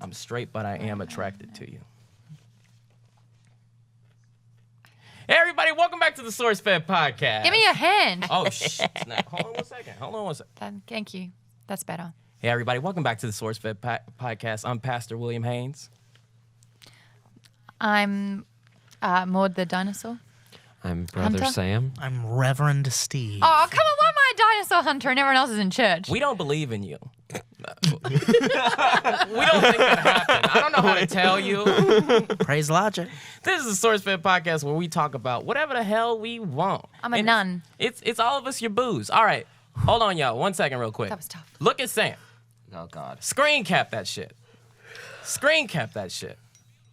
I'm straight, but I am attracted to you. Hey, everybody, welcome back to the SourceFed podcast. Give me your hand. Oh, shit. Hold on one second. Thank you. That's better. Hey, everybody, welcome back to the SourceFed podcast. I'm Pastor William Haynes. I'm Maud the dinosaur. I'm Brother Hunter? Sam. I'm Reverend Steve. Oh, come on, why am I a dinosaur hunter and everyone else is in church? We don't believe in you. We don't think that happened. I don't know how to tell you. Praise logic. This is the SourceFed podcast where we talk about whatever the hell we want. I'm a nun. It's all of us your booze. All right. Hold on, y'all. 1 second real quick. That was tough. Look at Sam. Oh, God. Screen cap that shit. Screen cap that shit.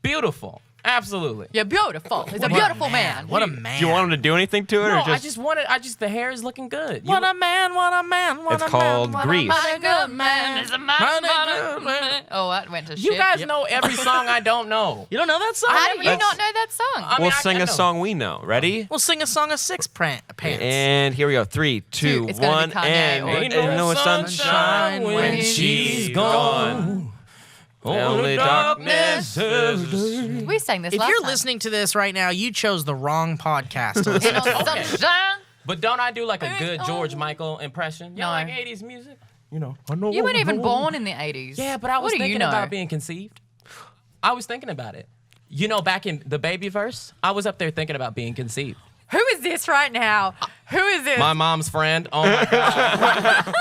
Beautiful. Absolutely. You're beautiful. He's a beautiful man. What a man. Do you want him to do anything to it, No, or just? the hair is looking good. What a man, what a man, what It's a called man. Grease. Mighty good man is a mighty good man. Oh, that went to shit. You guys know every song I don't know. You don't know that song? How do you not know that song? I mean, We'll I sing know. a song we know. Ready? We'll sing a song of Six Pants. And here we go. 3, 2, It's gonna 1, be Kanye and or- Ain't no no sunshine sunshine when she's gone. Only darkness. We sang this If last you're time. listening to this right now, you chose the wrong podcast to listen Ain't no to. sunshine. But don't I do like a good George Michael impression? Y'all No. like 80s music? You know, I know. You weren't even born in the 80s. Yeah, but I was What do you thinking know? about being conceived. I was thinking about it. You know, back in the baby verse, I was up there thinking about being conceived. Who is this right now? Who is this? My mom's friend. Oh my God.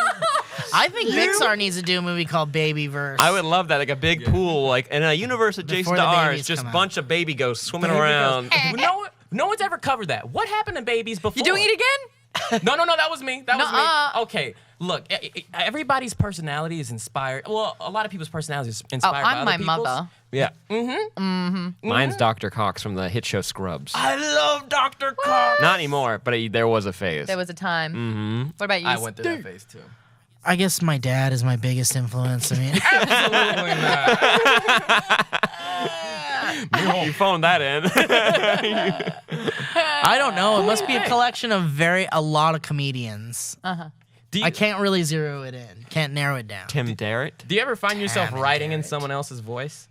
I think Pixar needs to do a movie called Babyverse. I would love that, like a big pool, like in a universe adjacent Before to the ours, babies just come out. bunch of baby ghosts swimming around. No one's ever covered that. What happened to babies before? You doing it again? No, that was me. That was Nuh-uh. me. Okay, look, everybody's personality is inspired. Well, a lot of people's personality is inspired by I'm other my people's. mother. Yeah. Mine's Dr. Cox from the hit show Scrubs. I love Dr. Cox. Not anymore, but there was a phase. There was a time. What about you? I went through that phase too. I guess my dad is my biggest influence. I mean, Absolutely not. You phoned that in. I don't know. It must be a collection of a lot of comedians. Do you, I can't really zero it in. Can't narrow it down. Tim Darrett. do you ever find yourself Damn it, writing in Garrett. someone else's voice?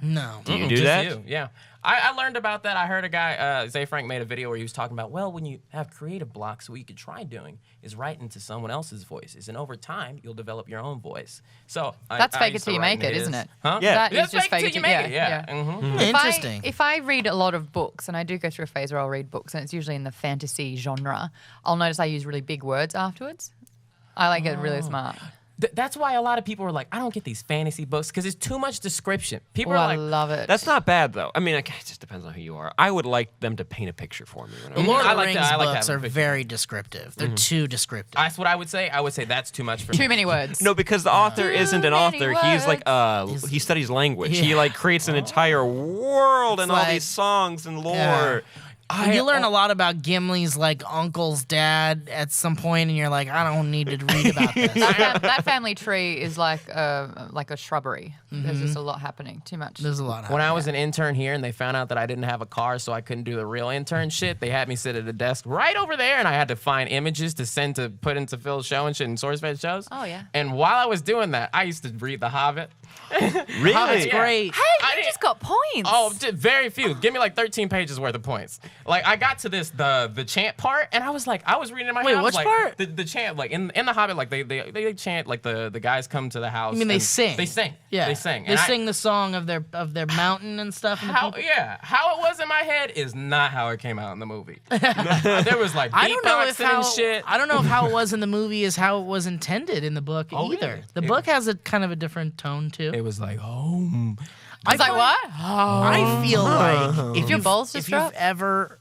No. Do you do Just that? you, yeah. I learned about that. I heard a guy, Zay Frank, made a video where he was talking about, well, when you have creative blocks, what you could try doing is write into someone else's voices. And over time, you'll develop your own voice. So That's I fake it used till to you write make it, his. isn't it? Huh? Yeah. That That's is just fake it till you make it. yeah. Mhm. Interesting. If I read a lot of books, and I do go through a phase where I'll read books, and it's usually in the fantasy genre, I'll notice I use really big words afterwards. I like it really smart. That's why a lot of people are like, I don't get these fantasy books because it's too much description. People Oh, are I like, love it. That's not bad, though. I mean, it just depends on who you are. I would like them to paint a picture for me. When The I'm Lord I of the like Rings that. I like books that are picture. very descriptive. They're too descriptive. that's what I would say. I would say that's too much for me. Too many words. No, because the author isn't an many author. He's like he studies language. He Yeah. like creates an entire world and all like- these songs and lore. Yeah. You learn a lot about Gimli's like uncle's dad at some point, and you're like, I don't need to read about this. That family tree is like a shrubbery. There's just a lot happening. Too much. There's a lot. When I was an intern here and they found out that I didn't have a car, so I couldn't do the real intern shit, they had me sit at a desk right over there, and I had to find images to send to put into Phil's show and shit in SourceFed shows. Oh, yeah. And while I was doing that, I used to read The Hobbit. Really? Hobbit's Yeah. great. Hey, I you didn't- just got points. Oh, very few. Give me like 13 pages worth of points. Like I got to the chant part, and I was reading in my Wait, head. I was which like, part? The chant, like in the Hobbit, like they chant, like the guys come to the house. I mean, they and sing. They sing. Yeah, They sing. They And sing the song of their mountain and stuff. And the How people. how it was in my head is not how it came out in the movie. There was like I don't know if beatboxing how and shit. I don't know if how it was in the movie is how it was intended in the book Oh, either. really? The book has a kind of a different tone too. It was like home. I was like, feel- what? I feel like if Your you've, balls just if you've dropped? ever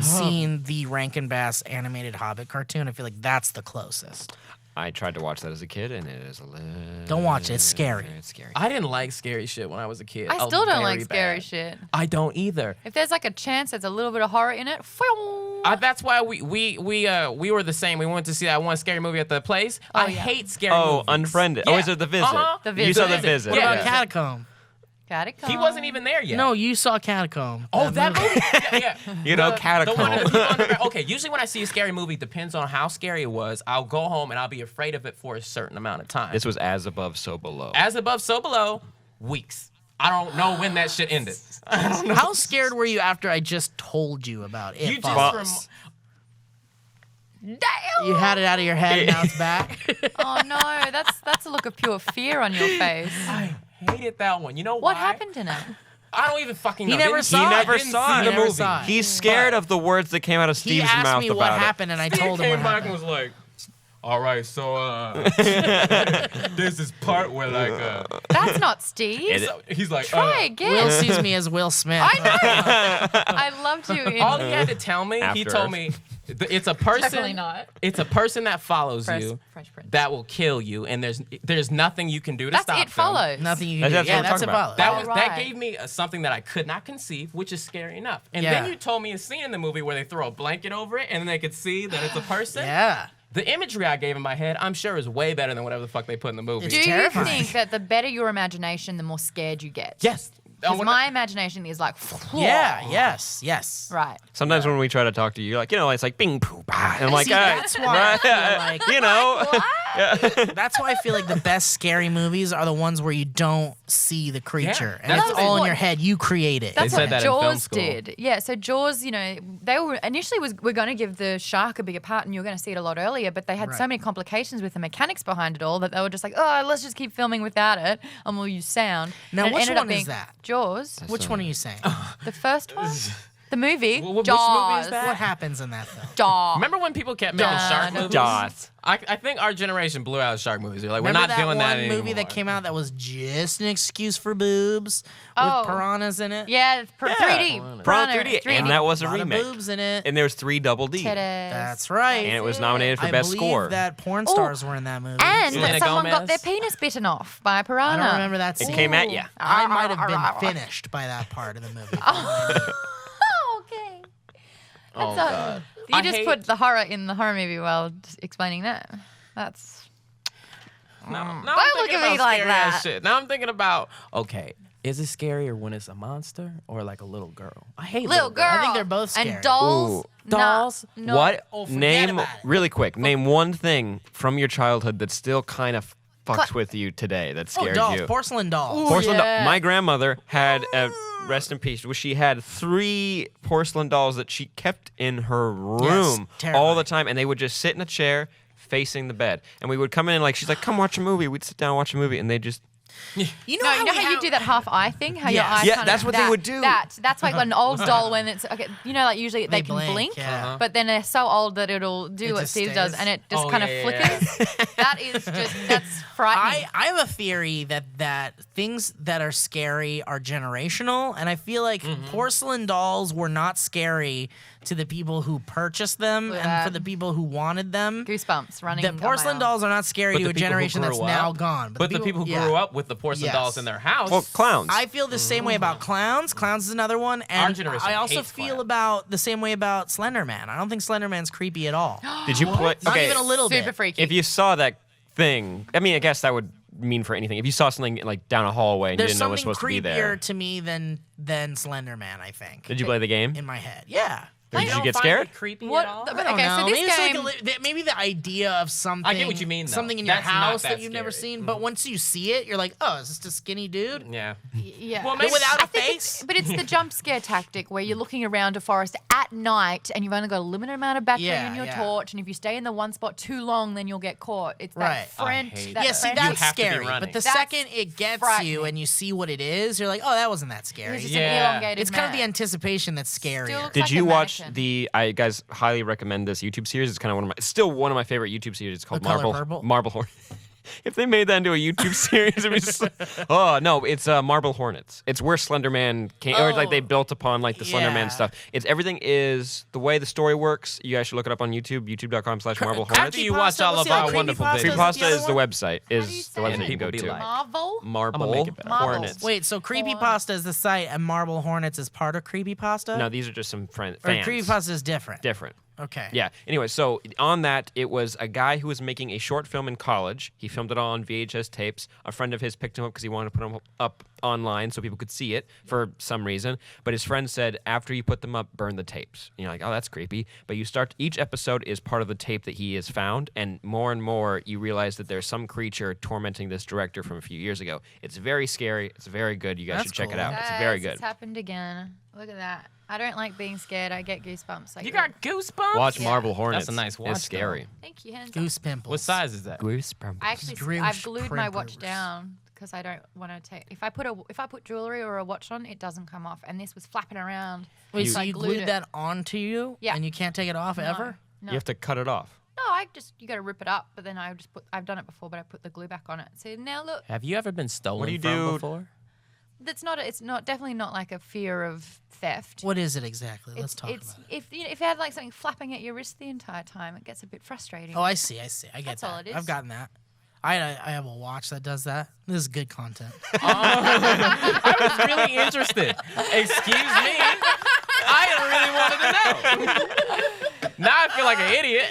seen the Rankin Bass animated Hobbit cartoon, I feel like that's the closest. I tried to watch that as a kid, and it is a little. Don't watch it, it's scary. It's scary. I didn't like scary shit when I was a kid. I Oh, still don't very like scary bad. shit. I don't either. If there's like a chance there's a little bit of horror in it, That's why we were the same. We went to see that one scary movie at the place. I yeah. hate scary Oh, movies. Unfriended. Yeah. Oh, is it The Visit? Uh-huh. The You saw Visit. The Visit. What Yeah. about Catacomb? Catacomb. He wasn't even there yet. No, you saw Catacomb. Oh, that movie. Yeah. You know, The Catacomb. one in the underground. Okay, usually when I see a scary movie, depends on how scary it was. I'll go home and I'll be afraid of it for a certain amount of time. This was As Above, So Below. As above, so below. Weeks. I don't know when that shit ended. I don't know. How scared were you after I just told you about it? You Follows? Damn. You had it out of your head, and now it's back. Oh no, that's a look of pure fear on your face. I hated that one. You know What why? happened in it? I don't even fucking know. He never Didn't- saw it. He never didn't saw see it. the He never movie. saw it. He's scared of the words that came out of He Steve's asked mouth me about what it. happened, and I Steve told him came what back and happened. was like, all right, so there's this part where like That's not Steve. so he's like Try again. Will sees me as Will Smith. I know. I loved you in all he had to tell me, he After told Earth. me it's a person. Definitely not. It's a person that follows you Fresh Prince. that will kill you, and there's nothing you can do to That's stop it them. follows. Nothing you can do. That's what Yeah, I'm that's talking a about. follow. That Oh, was right. that gave me something that I could not conceive, which is scary enough. And Yeah. then you told me a scene in the movie where they throw a blanket over it, and then they could see that it's a person. Yeah. The imagery I gave in my head, I'm sure, is way better than whatever the fuck they put in the movie. It's Do you terrifying. think that the better your imagination, the more scared you get? Yes. Because my imagination is like, Yeah. Yes. right. Sometimes when we try to talk to you, you're like, it's like bing, poo, bah. And I'm like, See, that's why I feel like you know. that's why I feel like the best scary movies are the ones where you don't see the creature and that's it's what- all in your head. You create it. That's said what that in film Jaws school. did. Yeah, so Jaws, they were initially we're going to give the shark a bigger part, and you're going to see it a lot earlier. But they had so Right. many complications with the mechanics behind it all that they were just like, oh, let's just keep filming without it, and we'll use sound. Now, and it which ended up one is being that? Jaws, Which one are you saying? the first one, the movie. Which movie is Jaws. that? What happens in that film? Jaws. Remember when people kept making shark movies? Jaws. I think our generation blew out shark movies. They're like, we're Remember not that doing one that movie anymore. that came out that was just an excuse for boobs Oh. with piranhas in it? Yeah, 3D. Prawn Piranha, 3D. And that was a A lot remake. of boobs in it. And there was 3 double D. Titties. That's right. And it was nominated for I best believe score. that porn stars were in that movie. And Selena that someone got Gomez. their penis bitten off by a piranha. I don't remember that It scene. came at ya. I might have been finished by that part of the movie. Oh, okay. Oh, That's God. You I just hate- put the horror in the horror movie while just explaining that. That's Now I'm Don't look thinking at me about like scary-ass that. Shit. Now I'm thinking about, okay, is it scarier when it's a monster or like a little girl? I hate little girl. I think they're both scary. And dolls. Ooh. nah, Dolls? No. What? Oh, forget Name about it. really quick. Name one thing from your childhood that still kind of fucks Cla- with you today that Oh, scares dolls, you. porcelain dolls. Porcelain yeah. My grandmother had a rest in peace. She had 3 porcelain dolls that she kept in her room all terrifying. the time, and they would just sit in a chair facing the bed. And we would come in and she's like, "Come watch a movie." We'd sit down and watch a movie, and they just You know No, you know we how you have- do that half eye thing? How your Yes. eye Yeah, kind that's of, what they that- would do. That's like an old doll when it's okay. Usually they can blink, yeah. but then they're so old that it'll do It what just Steve does, stays. and it just Oh, kind of yeah, yeah, flickers. That is that's frightening. I have a theory that things that are scary are generational, and I feel like porcelain dolls were not scary to the people who purchased them and for the people who wanted them. Goosebumps running. The down my porcelain arm. dolls are not scary But to the a people who generation that's grew now up- gone. But the people who grew up with the porcelain Yes. dolls in their house. well, clowns. I feel the same way about clowns. Clowns is another one, and Our generation I also hates feel clowns. about the same way about Slender Man. I don't think Slender Man's creepy at all. Did you play? Not Okay, even a little super bit. freaky. if you saw that thing, I mean, I guess that would mean for anything. If you saw something down a hallway and There's you didn't know it was something supposed to be creepier there, to me than Slender Man. I think. did you play the game? in my head? Yeah. Did You you don't get find scared? it creepy What at all? the- I don't Okay, so know. this maybe it's game- like maybe the idea of something. what you mean, though. Something in your That's not house that that you've never scary. seen, but once you see it, you're like, oh, is this a skinny dude? Yeah. Yeah. Well, maybe- without I a think face? but it's the jump scare tactic where you're looking around a forest at night and you've only got a limited amount of battery Yeah, in your yeah. torch, and if you stay in the one spot too long, then you'll get caught. It's Right. that French. I hate that Yeah, see, French- that's have to be scary. running. But the That's second it gets frightening. you and you see what it is, you're like, oh, that wasn't that scary. It's just Yeah. an elongated It's kind of the man. anticipation that's scarier. Still looks Did like you a watch mannequin. I guys highly recommend this YouTube series. It's kind of one of my, still one of my favorite YouTube series. It's called The Color Purple? Marble Hornet. If they made that into a YouTube series, it'd be so, oh no, it's Marble Hornets. It's where Slender Man came, or like they built upon the Slender Man yeah. stuff. It's everything is the way the story works. You guys should look it up on YouTube, youtube.com/Marble Hornets. After you watch all of Creepypasta, our what's the wonderful Creepypasta? videos. Creepypasta other is the one? website, do you is say the website it? you can go People be to. like- Marvel. Marble make it better. Hornets. Wait, so Creepypasta is the site and Marble Hornets is part of Creepypasta? No, these are just some Or fans. Creepypasta is different. Different. Okay. Yeah. Anyway, so on that, it was a guy who was making a short film in college. He filmed it all on VHS tapes. A friend of his picked him up because he wanted to put him up online so people could see it for some reason. But his friend said, after you put them up, burn the tapes. And you're like, oh, that's creepy. But you start, each episode is part of the tape that he has found. And more, you realize that there's some creature tormenting this director from a few years ago. It's very scary. It's very good. You guys should check it out. It's very good. It's happened again. Look at that. I don't like being scared. I get goosebumps. You got goosebumps? Watch Yeah. Marble Hornets. That's a nice watch, It's scary. Thank you, hands up. Goose pimples. What size is that? Goosebumps. I actually, Scrooge I've glued my watch crimpers. down because I don't want to take. If I put jewelry or a watch on, it doesn't come off. And this was flapping around. Wait, so so I you glued glued it. that onto you? Yeah. And you can't take it off ever? No. You have to cut it off. No, you got to rip it up. But then I've done it before, but I put the glue back on it. So now look, Have you ever been stolen do you from do? before? it's definitely not like a fear of theft. What is it exactly? Let's It's talk about it. if you had like something flapping at your wrist the entire time, it gets a bit frustrating. Oh, I see. I get That's that. all it is. I've gotten that. I have a watch that does that. This is good content. I was really interested. Excuse me. I really wanted to know. Now I feel like an idiot.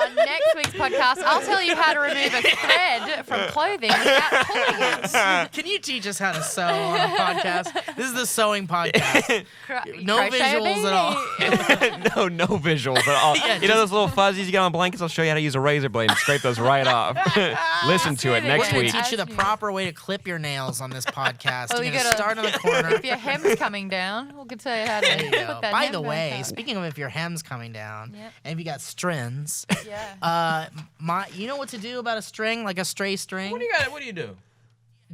On next week's podcast, I'll tell you how to remove a thread from clothing without pulling it. Can you teach us how to sew on a podcast? This is the sewing podcast. No Crochet a visuals at all. No visuals at all. Yeah, you know those little fuzzies you get on blankets? I'll show you how to use a razor blade and scrape those right off. Listen to it We're next We're week. gonna teach you the Ask me. proper way to clip your nails on this podcast. Well, You're you gonna gotta- start in the corner. If your hem's coming down, we can tell you how to There you put go. that By hem the back way, up. speaking of if your hem's coming down, Yep. and if you got strings, Yeah. you know what to do about a string, like a stray string? What do you do?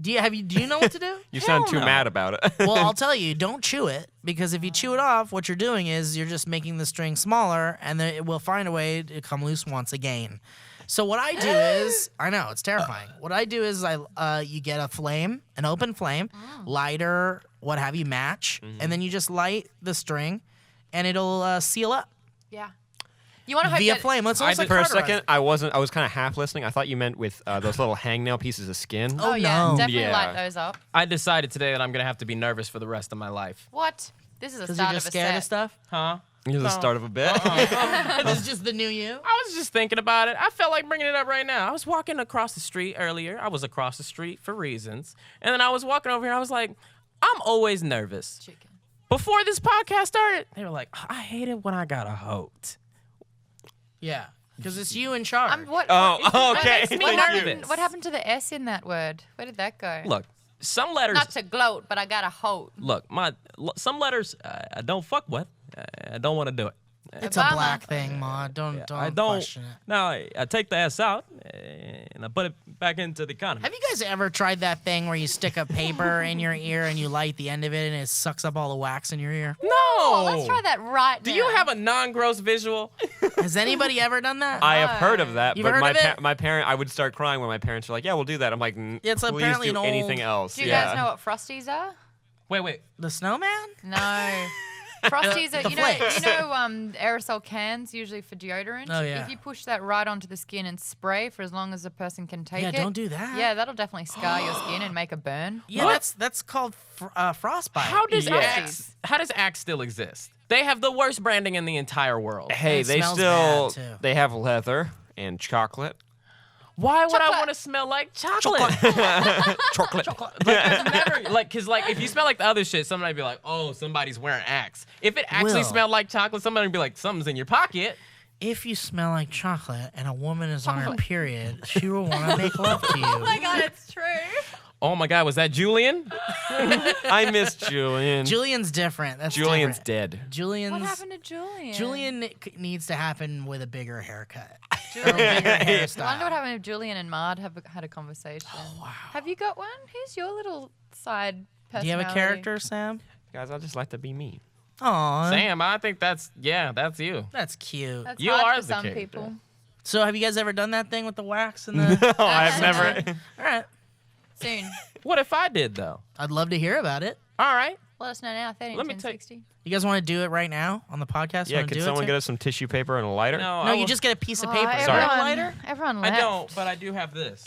Do you know what to do? You sound too no. mad about it. Well, I'll tell you, don't chew it, because if you chew it off, what you're doing is you're just making the string smaller, and then it will find a way to come loose once again. So what I do is, I know it's terrifying. What I do is you get a flame, an open flame, lighter, what have you, match, and then you just light the string, and it'll seal up Yeah. You want to hope via that flame. It's almost like For a cauterize. second, I was kind of half listening. I thought you meant with those little hangnail pieces of skin. Oh, yeah, no. definitely Yeah. light those up. I decided today that I'm gonna have to be nervous for the rest of my life. What? This is a Because start you're of just a scared set. of stuff. Huh? This is the start of a bit. This is just the new you. I was just thinking about it. I felt like bringing it up right now. I was walking across the street earlier. I was across the street for reasons. And then I was walking over here. I was like, I'm always nervous. Chicken. Before this podcast started, they were like, I hate it when I got a host. Yeah, because it's you in charge. Oh, okay. That makes me Thank you. nervous. What happened to the S in that word? Where did that go? Look, some letters. Not to gloat, but I got a hope. Look, some letters I don't fuck with. I don't want to do it. It's a Obama. black thing, Ma. Don't I don't. question it. No, I take the S out and I put it back into the economy. Have you guys ever tried that thing where you stick a paper in your ear and you light the end of it and it sucks up all the wax in your ear? No. Oh, let's try that right now. Do you have a non-gross visual? Has anybody ever done that? I have heard of that, You've but heard of it? my parent, I would start crying when my parents were like, "Yeah, we'll do that." I'm like, It's "Please apparently do an anything old- else." Do you yeah. guys know what Frosties are? Wait. The snowman? No. Frosties are, The you know, flakes. aerosol cans usually for deodorant. Oh, yeah. If you push that right onto the skin and spray for as long as the person can take Yeah, it. don't do that. Yeah, that'll definitely scar your skin and make a burn. Yeah, What? that's called frostbite. How does Yeah. Axe still exist? They have the worst branding in the entire world. Hey, It they smells still bad, too. they have leather and chocolate. Why would I Chocolate. want to smell like chocolate? Chocolate. Cause if you smell like the other shit, somebody would be like, oh, somebody's wearing Axe. If it actually Will. smelled like chocolate, somebody would be like, something's in your pocket. If you smell like chocolate and a woman is on her period, she will want to make love to you. Oh my god, it's true. Oh my God, was that Julian? I miss Julian. Julian's different. That's Julian's different. dead. Julian's What happened to Julian? Julian needs to happen with a bigger haircut. Or a bigger hairstyle. I wonder what happened if Julian and Mard have had a conversation. Oh, wow. Have you got one? Who's your little side Do you personality? have a character, Sam? Guys, I just like to be me. Aw, Sam, I think that's you. that's cute. That's You hard are for the some character. people. So have you guys ever done that thing with the wax and the? Oh, I've never. All right, Soon. What if I did though? I'd love to hear about it. All right. Let us know now. 13, Let me 10, take- 60. You guys want to do it right now on the podcast? Yeah, Wanna could do someone it get us some tissue paper and a lighter? No, No, I you will- just get a piece of Oh, paper. Sorry. everyone, Lighter? Everyone I left. don't, but I do have this.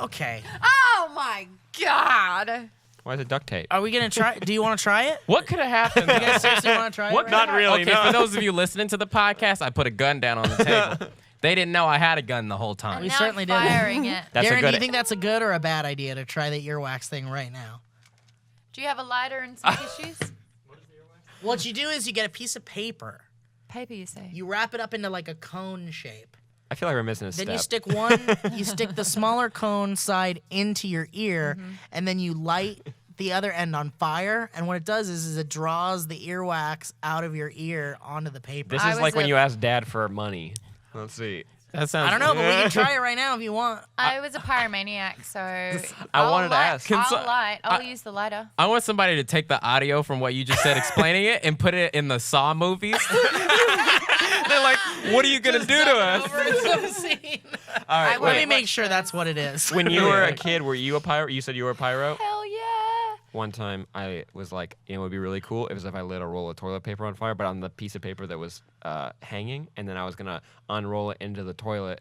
Okay. Oh my god. Why is it duct tape? Are we gonna try? Do you want to try it? What could have happened? You guys seriously want to try What it? Not really. Okay, no. for those of you listening to the podcast, I put a gun down on the table. They didn't know I had a gun the whole time. We Now certainly I'm did. firing it. That's Darren, a do good. you think that's a good or a bad idea to try the earwax thing right now? Do you have a lighter and some tissues? What you do is you get a piece of paper. Paper, you say? You wrap it up into like a cone shape. I feel like we're missing a Then step. you stick the smaller cone side into your ear, and then you light the other end on fire. And what it does is it draws the earwax out of your ear onto the paper. This I is was like when a- you ask dad for money. Let's see. That sounds. I don't know, but we can try it right now if you want. I was a pyromaniac, so I wanted to ask. I'll use the lighter. I want somebody to take the audio from what you just said explaining it and put it in the Saw movies. They're like, what are you going to do to us? All right, Let Let me wait. make sure that's what it is. When you were a kid, were you a pyro? You said you were a pyro? Hell yeah! One time, I was like, it would be really cool if I lit a roll of toilet paper on fire, but on the piece of paper that was hanging, and then I was gonna unroll it into the toilet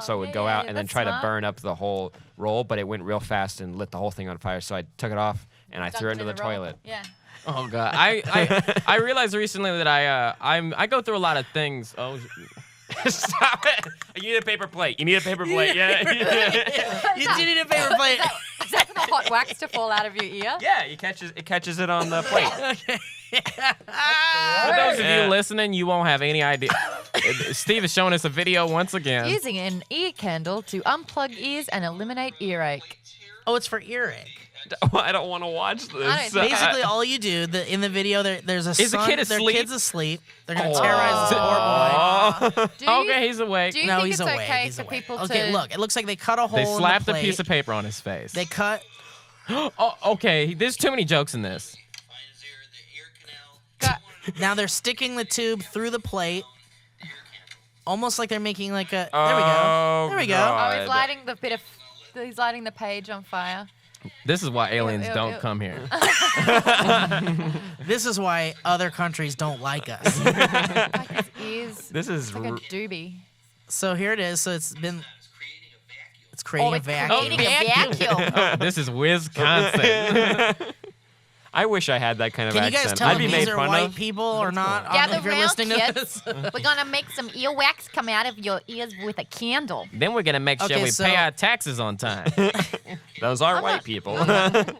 so it would go out, and then that's try to smart. burn up the whole roll, but it went real fast and lit the whole thing on fire. So I took it off and I threw it Dunked into the roll. toilet. Yeah. Oh god, I realized recently that I go through a lot of things. Oh, Stop it! You need a paper plate. You need a paper plate. Yeah. You do need a paper plate. Is that for the hot wax to fall out of your ear? Yeah, it catches it on the plate. for those of you listening, you won't have any idea. Steve is showing us a video once again. Using an ear candle to unplug ears and eliminate earache. Oh, it's for earache. I don't want to watch this. I don't- Basically, all you do in the video, there's a Is the son, kid their asleep? kid's asleep. They're gonna Oh. terrorize this poor boy. Do you, Okay, he's awake. do you No, think he's it's awake. okay He's for awake. people Okay, to... look, it looks like they cut a hole They in slapped the a plate. piece of paper on his face. They cut. Oh, okay, there's too many jokes in this. Got- Now they're sticking the tube through the plate, almost like they're making like a. There we Oh, go. There we go. God. Oh, he's lighting the he's lighting the page on fire. This is why aliens ew, don't ew. come here. This is why other countries don't like us. Like his ears. This is It's like a doobie. So here it is. So it's creating a it's vacuum. creating a vacuum. This is Wisconsin. I wish I had that kind of Can you accent. guys tell I'd if be these made are fun white of. people or not? Gather If you're round, listening to kids. this. We're gonna make some earwax come out of your ears with a candle. Then we're gonna make sure Okay, we so- pay our taxes on time. Those are I'm white not- people. I'm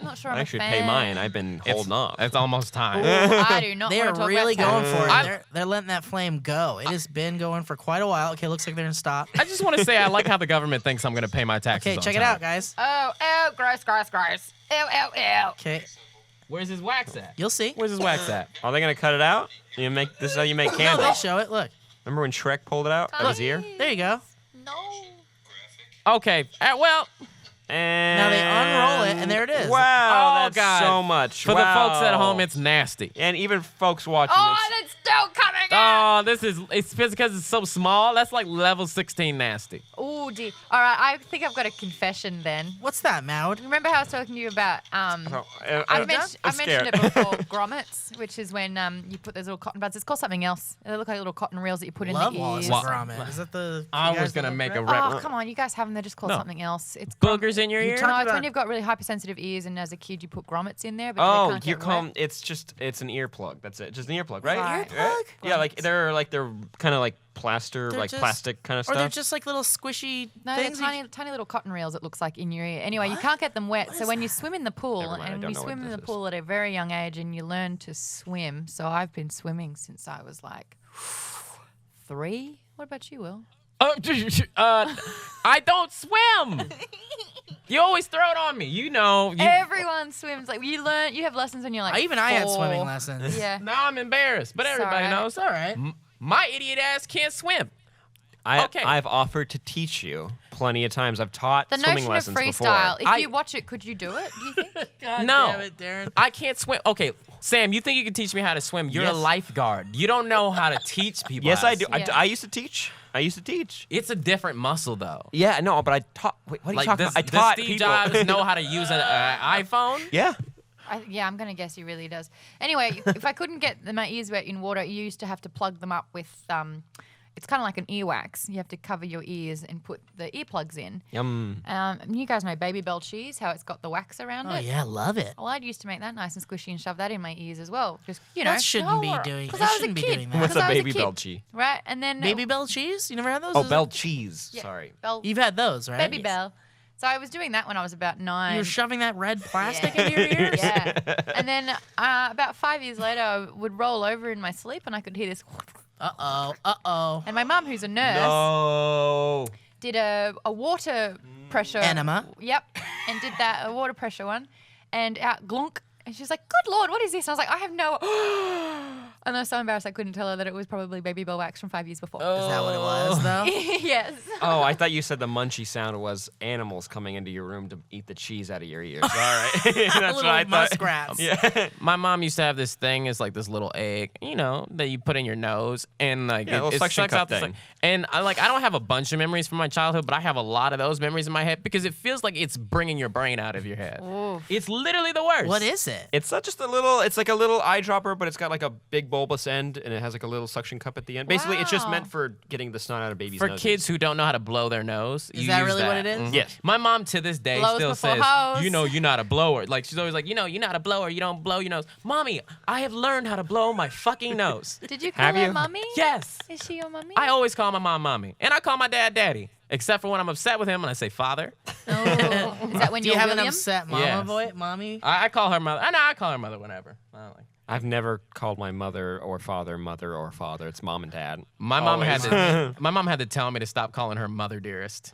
not sure I'm I a should fan. pay mine. I've been holding off. It's almost time. I do not They want are to talk really about going taxes. for it. I- They're letting that flame go. It has been going for quite a while. Okay, looks like they're gonna stop. I just want to say I like how the government thinks I'm gonna pay my taxes. Okay, on check it time. out, guys. Oh, ew, gross, gross, gross. Ew, ew, ew. Okay, Where's his wax at? you'll see. Where's his wax at? Are they gonna cut it out? This is how you make No, candy. they'll show it. Look, Remember when Shrek pulled it out of his ear? there you go. No. Okay. Well, And Now they unroll it, and there it is. Wow, Oh, that's God. so much. for the folks at Wow. home, it's nasty. And even folks watching. Oh, it's- and it's still coming out. Oh, it's because it's so small. That's like level 16 nasty. Oh, dear. All right, I think I've got a confession then. What's that, Maud? Remember how I was talking to you about I've mentioned scared. it before, grommets, which is when you put those little cotton buds. It's called something else. They look like little cotton reels that you put Love in the Wallace ears. Wa- grommet. Is that the? I you was guys gonna love make a grommet? rep. Oh, come on, you guys have them. They're just called No. something else. It's Boogers in your ear? talked No, it's about- when you've got really hypersensitive ears, and as a kid you put grommets in there. But Oh, they can't you get call wet. it's an earplug. That's it. Just an earplug, right? Right. Right? Yeah, like Grommets. they're kind of like plaster, They're like just- plastic kind of Or stuff. they're just like little squishy No, they're things. tiny little cotton reels. It looks like in your ear. Anyway, you can't get them wet. So when you swim in the pool, Never mind, I and don't you know what swim in this the is. pool at a very young age, and you learn to swim. So I've been swimming since I was like 3. What about you, Will? I don't swim. You always throw it on me. You know. Everyone swims. Like you learn. You have lessons when you're like. I had 4. swimming lessons. Yeah. Now I'm embarrassed, but everybody alright. knows. All right. My idiot ass can't swim. Okay. I've offered to teach you plenty of times. I've taught The swimming notion of lessons freestyle. before. If you watch it, could you do it? Do you think? God No. damn it, Darren. I can't swim. Okay, Sam, you think you can teach me how to swim? You're Yes. a lifeguard. You don't know how to teach people. Yes, how to I do. swim. Yeah. I used to teach. It's a different muscle, though. Yeah, no, but I taught. Wait, what are you Like, talking does, about? I does taught Steve people. Jobs know how to use an iPhone? Yeah. Yeah, I'm gonna guess he really does. Anyway, if I couldn't get my ears wet in water, you used to have to plug them up with. It's kind of like an earwax. You have to cover your ears and put the earplugs in. Yum. You guys know Baby Bell cheese, how it's got the wax around Oh it. yeah, love it. Well, I used to make that nice and squishy and shove that in my ears as well. Just know, That shouldn't be no, doing- 'cause you I was a shouldn't be kid. doing that. What's 'Cause a I was Baby kid, Bell cheese? Right, and then Baby Bell cheese? You never had those? Oh, Those Bell are- cheese. Yeah, Sorry. Bell, You've had those, right? Baby Bell. So I was doing that when I was about 9. You're shoving that red plastic Yeah. into your ears? Yeah. And then about 5 years later, I would roll over in my sleep and I could hear this. Uh-oh. And my mum, who's a nurse, No. did a water pressure. Enema. Yep. And did a water pressure one. And out glunk. And she was like, good Lord, what is this? And I was like, I have no. And I was so embarrassed I couldn't tell her that it was probably baby bell wax from 5 years before. Is that what it was, though? Yes. Oh, I thought you said the munchy sound was animals coming into your room to eat the cheese out of your ears. All right. That's what Little I thought. muskrats. Yeah. My mom used to have this thing. It's like this little egg, that you put in your nose, and like Yeah, a little it suction sucks cup out the thing. And I don't have a bunch of memories from my childhood, but I have a lot of those memories in my head because it feels like it's bringing your brain out of your head. Oof. It's literally the worst. What is it? It's not just a little, it's like a little eyedropper, but it's got like a big bulbous end and it has like a little suction cup at the end. Basically, it's just Wow. meant for getting the snot out of babies' For noses. kids who don't know how to blow their nose? Is you that use really what that. it is? Mhm. Yes. My mom to this day Blows still before says, hose. you're not a blower. Like, she's always like, you're not a blower. You don't blow your nose. Mommy, I have learned how to blow my fucking nose. Did you call Have her you? mummy? Yes. Is she your mummy? I always call my mom mommy. And I call my dad daddy. Except for when I'm upset with him and I say father. Oh. Is that when Do you you're have William? an upset mama Yes. voice, mommy? I call her mother. I call her mother whenever. I don't like. I've never called my mother or father mother or father. It's mom and dad. My mom Always. my mom had to tell me to stop calling her mother dearest.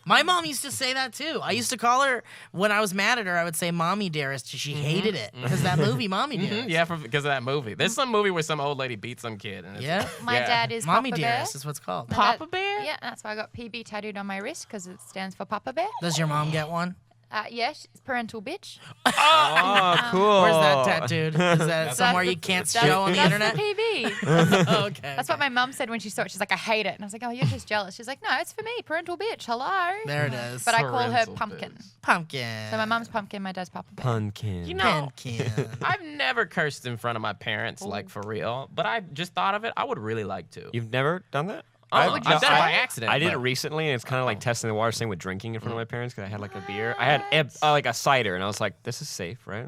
My mom used to say that too. I used to call her when I was mad at her. I would say "Mommy Dearest." She hated it because that movie, "Mommy Dearest." Yeah, because of that movie. There's some movie where some old lady beats some kid. And it's Yeah. My Yeah. dad is "Mommy Papa Bear. Dearest" is what's called. My Papa dad- Bear? Yeah, that's why I got PB tattooed on my wrist because it stands for Papa Bear. Does your mom get one? Yeah, she's parental bitch. Oh, cool. Where's that tattooed? Is that somewhere That's you can't that's- show on the that's internet? PB. Oh, okay. That's what my mum said when she saw it. She's like, I hate it. And I was like, oh, you're just jealous. She's like, no, it's for me, parental bitch. Hello. There it is. But I call her Parental Pumpkin. bitch. Pumpkin. So my mum's Pumpkin, my dad's Papa Bear. Pumpkin. You know, Pumpkin. I've never cursed in front of my parents, like for real. But I just thought of it. I would really like to. You've never done that? I've done it by accident. I did it but- recently, and it's kind of like testing the water. Same with drinking in front of my parents because I had like a beer. I had like a cider, and I was like, "This is safe, right?"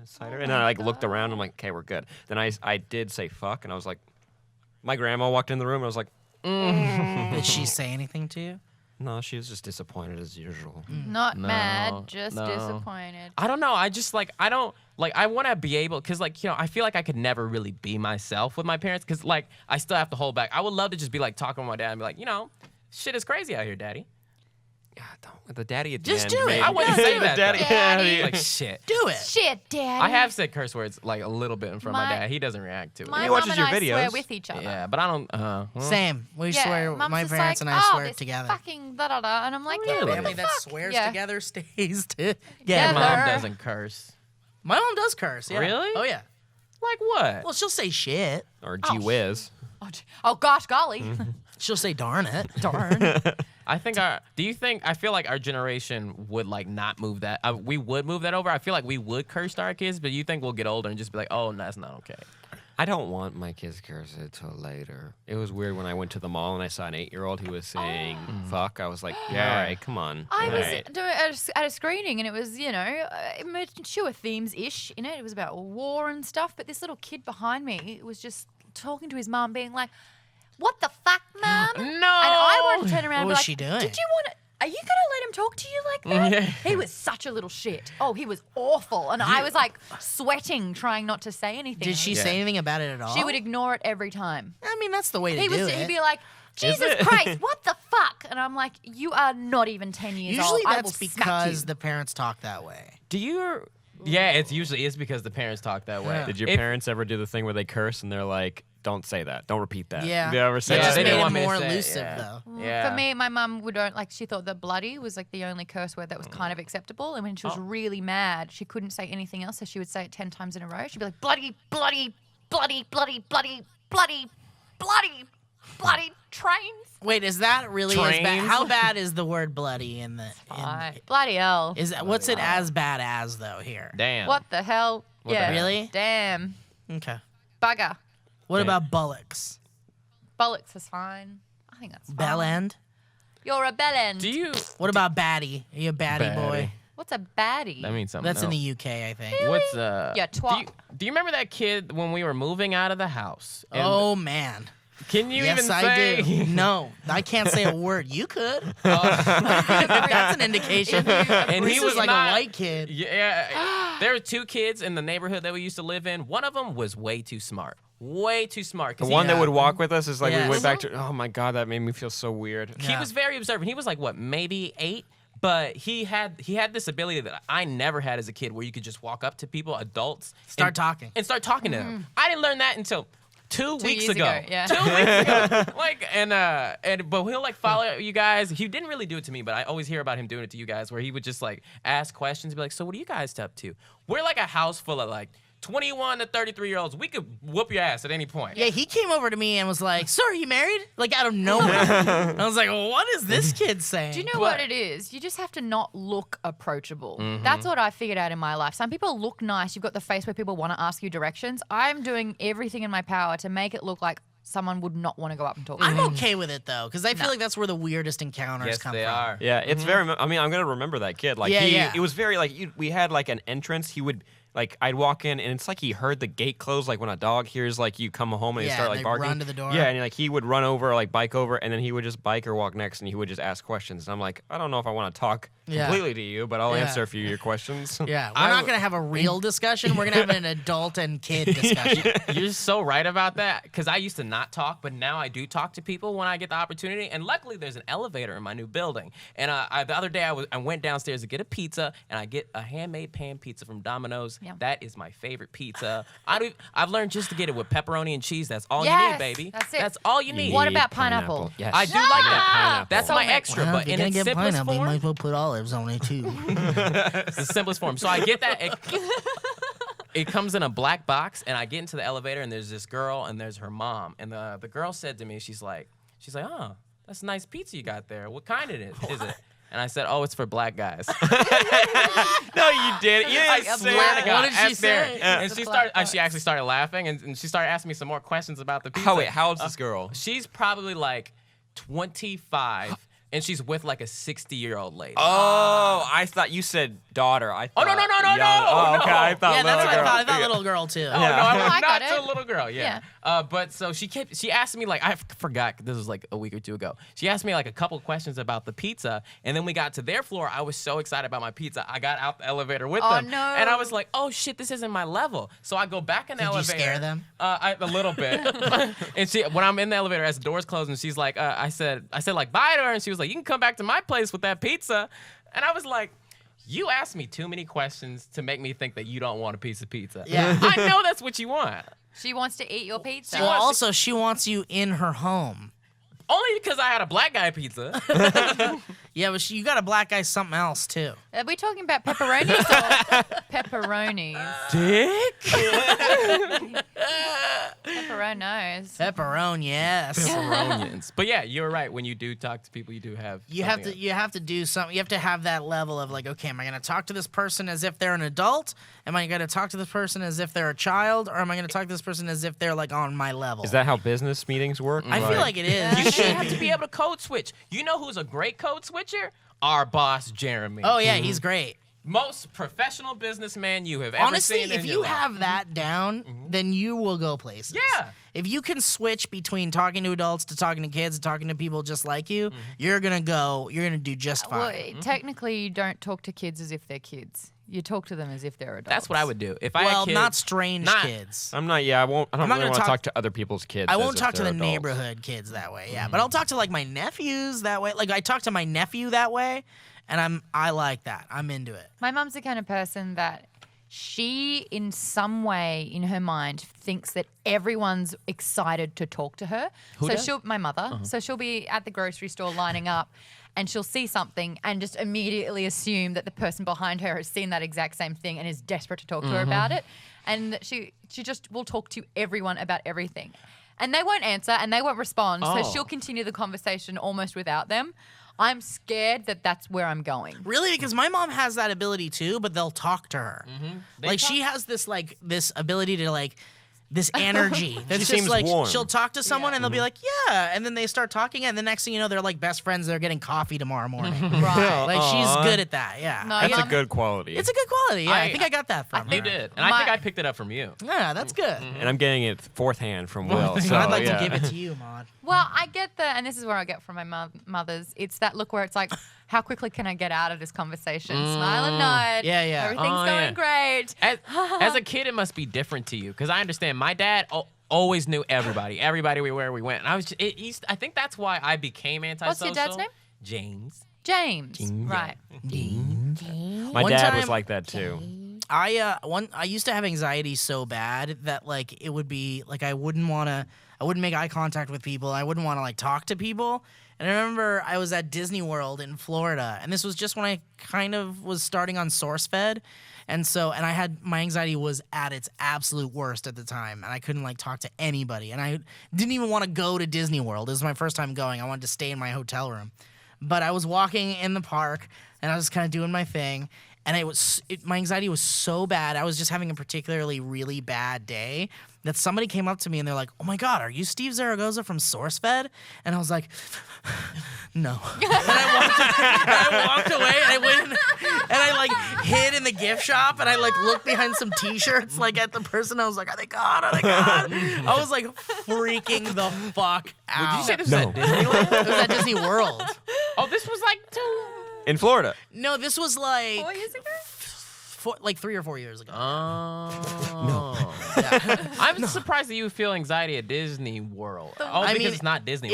Cider, and then I like looked around. I'm like, "Okay, we're good." Then I did say "fuck," and I was like, my grandma walked in the room, and I was like, Did she say anything to you? "No," she was just disappointed as usual. Not No, mad, just no. disappointed. I don't know. I just I don't I want to be able because I feel like I could never really be myself with my parents because I still have to hold back. I would love to just be talking with my dad and be like, shit is crazy out here, daddy. Yeah, don't. The daddy at the Just end. do it. made- I wouldn't Yeah, say do that. Daddy. though. Daddy. Like shit. Do it. Shit, Dad. I have said curse words a little bit in front of my My- dad. He doesn't react to it. My He mum watches and your I swear videos. with each other. Yeah, but I don't. Well, Same. We Yeah, swear. Mum's My just parents like, and I oh, swear this together. fucking da-da-da. And I'm like, yeah, what Family the that fuck? swears Yeah. together stays together. Yeah, my Together. mom doesn't curse. My mom does curse. Yeah. Really? Oh yeah. Like what? Well, she'll say shit. Or gee whiz. Oh, gosh, golly. She'll say darn it. Darn. I think I feel like our generation would not move that. We would move that over. I feel like we would curse to our kids, but you think we'll get older and just be like, oh, no, that's not okay. I don't want my kids to curse until later. It was weird when I went to the mall and I saw an 8-year-old who was saying "fuck." I was like, "Yeah, all right, come on." I all was right." doing at a screening, and it was, mature themes-ish in it. It was about war and stuff, but this little kid behind me was just talking to his mum, being like, what the fuck, Mum? No. And I wanted to turn around and What be was like, she doing? did you want to... Are you going to let him talk to you like that? Yeah. He was such a little shit. Oh, he was awful. And I was sweating, trying not to say anything. Did she Yeah. say anything about it at all? She would ignore it every time. I mean, that's the way to He'd do it. be like, Jesus it? Christ, what the fuck? And I'm like, you are not even 10 years Usually old. I will that's smack because you. the parents talk that way. Do you? Yeah, it's because the parents talk that way. Yeah. Did your If- parents ever do the thing where they curse and they're like, "Don't say that. Don't repeat that." Yeah. Did they ever say That Yeah, just they that? made didn't it want me to more say it, elusive, yeah. though. Yeah. For me, my mum would she thought that bloody was the only curse word that was kind of acceptable. And when she was really mad, she couldn't say anything else. So she would say it 10 times in a row. She'd be like, bloody, bloody, bloody, bloody, bloody, bloody, bloody, bloody trains. Wait, is that really as bad? Trains? How bad is the word bloody in the? Bloody hell. Is that what's it as bad as though here? Damn. What the hell? What the yeah. hell? Really? Damn. Okay. Bugger. What Damn. about bullocks? Bullocks is fine. I think that's fine. Bell end? You're a bell end. Do you? What about baddie? Are you a baddie boy? What's a baddie? That means something. That's in else. the UK, I think. What's Yeah, Do twat. you remember that kid when we were moving out of the house? And Oh man. Can you Yes, even I say? do. No, I can't say a word. You could. That's an indication. And This he is was like not- a white kid. Yeah, there were 2 kids in the neighborhood that we used to live in. One of them was way too smart. Way too smart. The 'cause one he, that would walk with us is like Yes. we went back to. Oh my god, that made me feel so weird. he Yeah. was very observant. He was like, what, maybe 8? But he had this ability that I never had as a kid, where you could just walk up to people, adults, Start and- talking. and start talking to them. I didn't learn that until 2 weeks years ago. ago, yeah. 2 weeks ago. Like, but he'll like follow you guys. He didn't really do it to me, but I always hear about him doing it to you guys, where he would just like ask questions, be like, so what are you guys up to? We're like a house full of like 21 to 33-year-olds. We could whoop your ass at any point. Yeah, he came over to me and was like, "Sir, are you married?" Like out of nowhere. I was like, well, "What is this kid saying?" Do you know what it is? You just have to not look approachable. That's what I figured out in my life. Some people look nice. You've got the face where people want to ask you directions. I'm doing everything in my power to make it look like someone would not want to go up and talk to I'm me. okay with it though, because I feel like that's where the weirdest encounters Yes, come they from. are. Yeah, it's very. I mean, I'm gonna remember that kid. Like Yeah, he, yeah. it was very like we had like an entrance. He would like I'd walk in and it's like he heard the gate close. Like when a dog hears like you come home and Yeah, he start and like they barking. run to the door. Yeah, and like he would run over, like bike over, and then he would just bike or walk next, and he would just ask questions. And I'm like, I don't know if I want to talk Yeah. completely to you, but I'll Yeah. answer a few of your questions. Yeah, we're not gonna have a real discussion. We're gonna have an adult and kid discussion. You're so right about that, because I used to not talk, but now I do talk to people when I get the opportunity. And luckily, there's an elevator in my new building. And the other day, I went downstairs to get a pizza, and I get a handmade pan pizza from Domino's. Yum. That is my favorite pizza. I've learned just to get it with pepperoni and cheese. That's all you Yes, need, baby. that's it. That's all you need. What Need about pineapple? Yes. I do like that. pineapple. That's my Soulmate. extra, Well, but if you're in gonna its get simplest pineapple, you form, might as well put olives on it too. it's the simplest form. So I get that. It comes in a black box, and I get into the elevator, and there's this girl, and there's her mom. And the girl said to me, she's like, oh, that's a nice pizza you got there. What kind it is it? And I said, oh, it's for black guys. No, you did. You I didn't swear say to that. God. What did she ask there. say? And It's she a black started. She box. actually started laughing, and she started asking me some more questions about the pizza. Oh wait, how old's this girl? She's probably like 25, and she's with like a 60-year-old lady. Oh, I thought you said daughter. I Oh, thought no, no, no, young. no, Oh, okay. no. I thought Yeah, that's little what I girl. thought. I thought little girl too. Oh, no, I was I got not to it. a little girl. Yeah. But so she asked me like, I forgot, this was like a week or two ago. She asked me like a couple questions about the pizza, and then we got to their floor. I was so excited about my pizza. I got out the elevator with Oh, them, no. and I was like, oh shit, this isn't my level. So I go back in the Did you elevator. scare them? A little bit. And when I'm in the elevator, as the doors close, and she's like, I said like bye to her, and she was like, you can come back to my place with that pizza, and I was like, you asked me too many questions to make me think that you don't want a piece of pizza. Yeah. I know that's what you want. She wants to eat your pizza. Well, wants- also, she wants you in her home. Only because I had a black guy pizza. Yeah, but you got a black guy something else too. Are we talking about pepperonis or pepperonis? Dick? Pepperonos. Pepperoni, yes. Pepperonians. But yeah, you're right. When you do talk to people, you do have. You have to do something. You have to have that level of like, okay, am I going to talk to this person as if they're an adult? Am I going to talk to this person as if they're a child, or am I going to talk to this person as if they're like on my level? Is that how business meetings work? I feel like it is. You You should should have to be. be able to code switch. You know who's a great code switcher? Our boss, Jeremy. Oh yeah, he's great. Most professional businessman you have ever Honestly, seen. if in you your life. have that down, then you will go places. Yeah. If you can switch between talking to adults to talking to kids to talking to people just like you, you're gonna do just fine. Well, technically, you don't talk to kids as if they're kids. You talk to them as if they're adults. That's what I would do. If I Well, had kids, not strange not- kids. I'm not. Yeah, I won't. I don't not really gonna want to talk- talk to other people's kids. I as won't if talk to they're the adults. neighborhood kids that way, yeah. But I'll talk to like my nephews that way. Like I talk to my nephew that way, and I like that. I'm into it. My mum's the kind of person that she, in some way, in her mind, thinks that everyone's excited to talk to her. My mother. So she'll be at the grocery store lining up, and she'll see something and just immediately assume that the person behind her has seen that exact same thing and is desperate to talk to her about it. And that she just will talk to everyone about everything. And they won't answer and they won't respond. So Oh. she'll continue the conversation almost without them. I'm scared that that's where I'm going. Really, because my mom has that ability too, but they'll talk to her. They Like talk- she has this ability to like this energy. That's just seems like warm. she'll talk to someone and they'll be like, yeah, and then they start talking, and the next thing you know, they're like best friends. They're getting coffee tomorrow morning. Right. Like she's Aw. good at that. Yeah, No, That's yeah. a good quality. it's a good quality. Yeah, I I- think I got that from her. You did, and I think I picked it up from you. Yeah, that's good. and I'm getting it fourth hand from Will. So I'd like yeah. to give it to you, Maud. Well, I get and this is where I get from my mothers. It's that look where it's like, how quickly can I get out of this conversation? Smile and nod. Yeah, yeah. Everything's Oh, going yeah. great. As a kid, it must be different to you because I understand. My dad always knew everybody where we went, and I was. I think that's why I became antisocial. What's your dad's name? James. James. Right. My One dad time- was like that too. I used to have anxiety so bad that like it would be like I wouldn't make eye contact with people. I wouldn't want to like talk to people. And I remember I was at Disney World in Florida, and this was just when I kind of was starting on SourceFed. And I had my anxiety was at its absolute worst at the time, and I couldn't like talk to anybody. And I didn't even want to go to Disney World. It was my first time going. I wanted to stay in my hotel room. But I was walking in the park, and I was kind of doing my thing. And my anxiety was so bad. I was just having a particularly really bad day that somebody came up to me and they're like, "Oh my God, are you Steve Zaragoza from SourceFed?" And I was like, "No." And I walked away and I went and I like hid in the gift shop and I like looked behind some T-shirts like at the person. I was like, "Are they gone? Are they gone?" I was like freaking the fuck out. Did you say this was at No. Disneyland? It was at Disney World. Oh, this was like In Florida. No, this was like 4 years ago? 3 or 4 years ago. No. I'm surprised that you feel anxiety at Disney World. I Because mean, it's not Disneyland.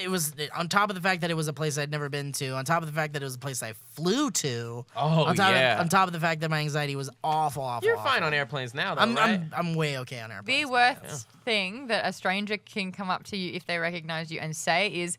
It was on top of the fact that it was a place I'd never been to, on top of the fact that it was a place I flew to. Oh, on top yeah. on top of the fact that my anxiety was awful. You're awful. fine on airplanes now, though, I'm right? I'm way okay on The airplanes. worst thing that a stranger can come up to you if they recognize you and say is,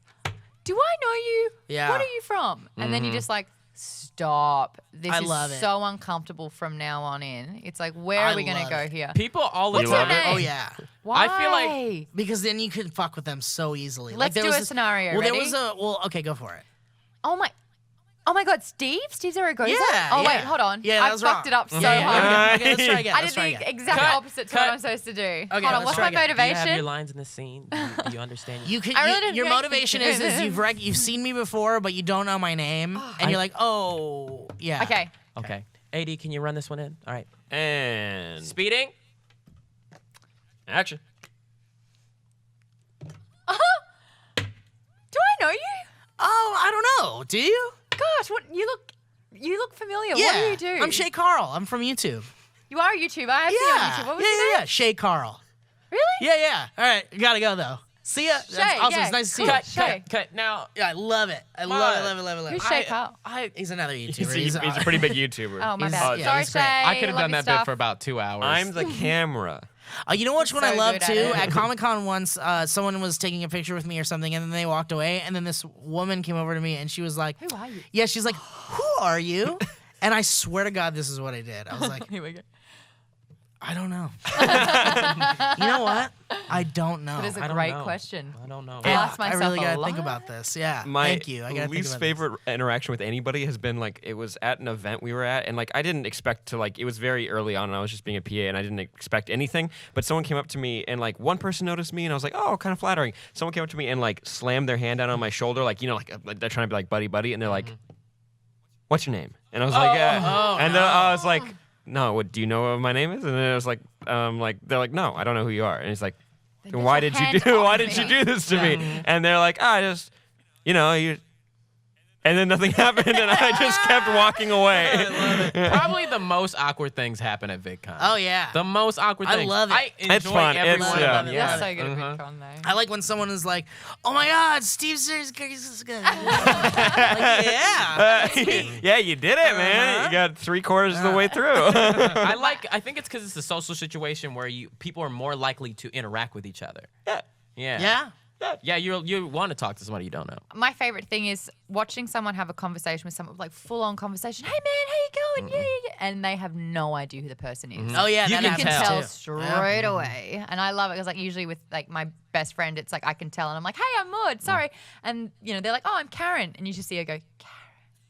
"Do I know you? Yeah. What are you from?" And then you're just like, "Stop. This I is love it. so uncomfortable from now on in." It's like, where I are we going to love go it. here? People all the What's time. your name? Oh yeah, Why? I feel like- because then you can fuck with them so easily. Let's there do was a this- scenario. Well, Ready? there was okay, go for it. Oh my God, Steve Zaragoza? Yeah, Oh wait, yeah. hold on. Yeah, I that was fucked wrong. it up so Yeah, hard. okay, let's try again. I Let's did try the again. exact Cut, opposite to cut. what I'm supposed to do. Okay, Hold let's on, what's try my again. Do you have motivation? your lines in the scene? Do you understand? You can. I really didn't Your think- motivation is you've seen me before, but you don't know my name, and you're like, oh yeah. Okay. Okay. AD, can you run this one in? All right. And Speeding. action. Do I know you? Oh, I don't know. Do you? Gosh, what you look familiar. Yeah. What do you do? I'm Shay Carl. I'm from YouTube. You are a YouTuber. I have seen you on YouTube. What was your name? yeah. Shay Carl. Really? Yeah. All right, gotta go though. See ya. Shay, That's awesome. yeah, It's nice to see cool. you. Shay. Cut. Now, Yeah, I love it. I Mud. love it. Who's Shay Carl? He's another YouTuber. He's a pretty big YouTuber. Oh, my He's- bad. yeah, Sorry, he's great. Shay. I could have Love done your that bit stuff. for about 2 hours. I'm the camera. You know which one I So love good at too? it. At Comic Con once, someone was taking a picture with me or something, and then they walked away, and then this woman came over to me, and she was like, Who are you? Yeah, she's like, "Who are you?" And I swear to God, this is what I did. I was like, Here we go. I don't know. You know what? I don't know. That is I a don't great know. question. I don't know. I ask I myself really a gotta think lot. about this. Yeah. My Thank you. I gotta think least about favorite interaction with anybody has been like it was at an event we were at, and like I didn't expect to like it was very early on, and I was just being a PA, and I didn't expect anything. But someone came up to me, and like one person noticed me, and I was like, oh, kind of flattering. Someone came up to me and like slammed their hand down on my shoulder, like like they're trying to be like buddy, and they're like, "What's your name?" And I was like, and then I was like, "No, what do you know what my name is?" And then I was like, they're like, "No, I don't know who you are." And he's like, Then "Then get why your did hand you do? off Why did you me." do this to me?" And they're like, "I just, you." And then nothing happened, and I just kept walking away. Probably the most awkward things happen at VidCon. Oh yeah. The most awkward I things. love it. I enjoy It's fun. every It's- one yeah. of them. You're Yeah. so good Mhm. at VidCon, though. I like when someone is like, "Oh my God, Steve Zaragoza is good." Like, yeah. Yeah, you did it, man. You got 3/4 of the way through. I think it's because it's a social situation where people are more likely to interact with each other. Yeah. Yeah. Yeah. Yeah, you want to talk to somebody you don't know. My favorite thing is watching someone have a conversation with someone, like full-on conversation. Hey, man, how you going? Yeah. And they have no idea who the person is. Oh yeah. You that can You can happens tell too. straight away. And I love it because, like, usually with, like, my best friend, it's like I can tell. And I'm like, hey, I'm Maud. Sorry. And, they're like, oh, I'm Karen. And you just see her go, Karen.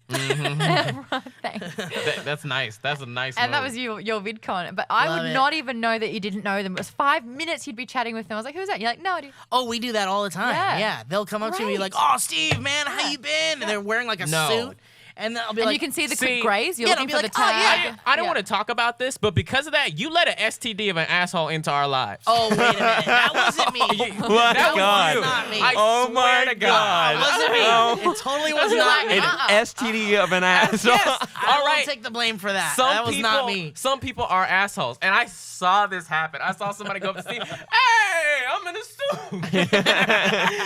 Thanks. That's nice. That's a nice. And that move. was your VidCon. But I Love would it. not even know that you didn't know them. It was 5 minutes you'd be chatting with them. I was like, who's that? You're like, no idea. Oh, we do that all the time. Yeah. Yeah. They'll come up to me Great. like, "Oh, Steve, man, how you been?" And they're wearing like a No. suit. And then I'll be And like, you can see the See, quick grays. You're yeah, looking they'll for be the like, "Oh, tag. yeah." I don't want to talk about this, but because of that, you let an STD of an asshole into our lives. "Oh, wait a minute. That wasn't me. My That was God. you. not me. I Oh swear my to God. It wasn't me. Oh. It totally was not me. An STD of an asshole. Yes, I All will right. take the blame for that. Some That was people, not me. Some people are assholes, and I saw this happen. I saw somebody go up to Steve. Hey, I'm in a suit.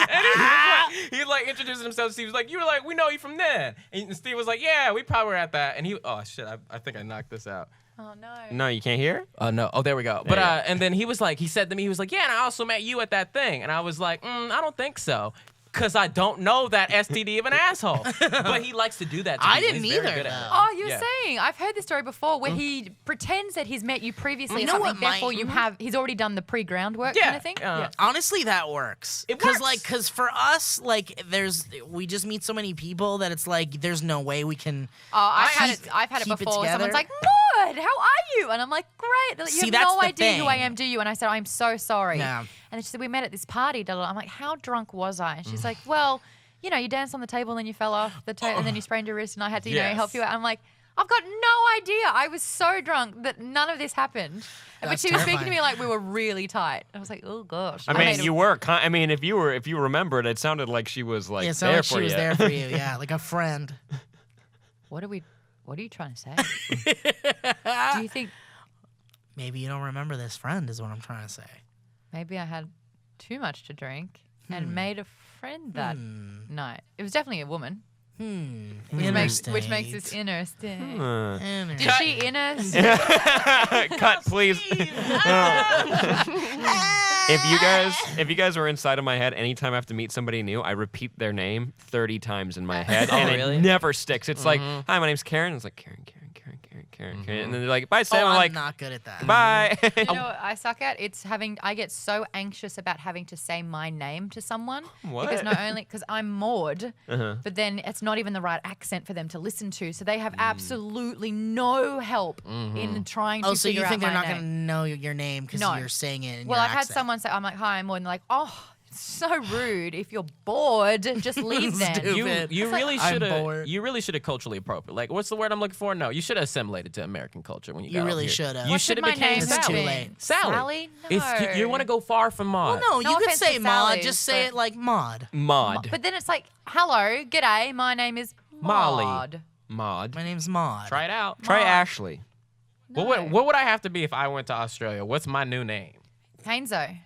And he was like introducing himself. Steve was like, "You were like, we know you from there." And Steve was like, "Yeah, we probably were at that." And he, oh shit, I think I knocked this out. Oh, no. No, you can't hear? Oh no. Oh, there we go. There But you go. and then he was like, he said to me, he was like, "Yeah, and I also met you at that thing." And I was like, I don't think so. Cause I don't know that STD of an asshole. But he likes to do that to I people. didn't He's very either, good at though. it. Oh, you were Yeah. saying. I've heard this story before where he pretends that he's met you previously You or know something. what Therefore, might- he's already done the pre-groundwork Yeah. kind of thing. Honestly, that works. It Cause works. cause for us, like, we just meet so many people that it's like there's no way we can. Oh, I've had it keep it before. together. Someone's like, "Maud, how are you?" And I'm like, "Great." They're like, See, you that's have no the idea who I thing. am, do you? And I said, "I'm so sorry." Yeah. And then she said, "We met at this party." Da, da, da. I'm like, "How drunk was I?" And she's like, "Well, you know, you danced on the table and then you fell off the table and then you sprained your wrist and I had to, Yes. help you out." I'm like, I've got no idea. I was so drunk that none of this happened. But That's she was speaking to me terrifying. like we were really tight. I was like, oh gosh. I mean, you were. I mean, if you remembered, it sounded like she was like Yeah, it there sounded like for she was you. there for you. Yeah, like a friend. What are you trying to say? Do you think Maybe you don't remember this friend, is what I'm trying to say. maybe I had too much to drink and made a friend that night? It was definitely a woman. Which makes this interesting. Huh. Did she innocent? Cut, please. If you guys were inside of my head, anytime I have to meet somebody new, I repeat their name 30 times in my head, and really? it never sticks. It's like, "Hi, my name's Karen." It's like Karen, and then they're like, "Bye, Sam." Oh, I'm I'm like, not good at that. "Bye." You know what I suck at? I get so anxious about having to say my name to someone. What? Because not only, because I'm Maud, Uh-huh. but then it's not even the right accent for them to listen to. So they have absolutely no help in trying to Oh, so you figure think out they're my not going to name. know your name because No. you're saying it in Well, your I've had accent. someone say, I'm like, "Hi, I'm Maud," and they're like, "Oh, it's so rude. If you're bored, just leave then." Stupid. You really I'm should have. bored. You really should have culturally appropriate. Like, what's the word I'm looking for? No, you should have assimilated to American culture when you. You got really here. should have. You What should have my became name It's have too been? late. Sally. Sally? You want to go far from Maud. Well, no, No you could offense say to Maud. Sally, Just say but- it like Maud. Maud. But then it's like, "Hello, g'day, my name is Molly. Maud." Maud. My name's Maud. Try it out. Try Maud. Ashley. What would I have to be if I went to Australia? What's my new name? Hainzo.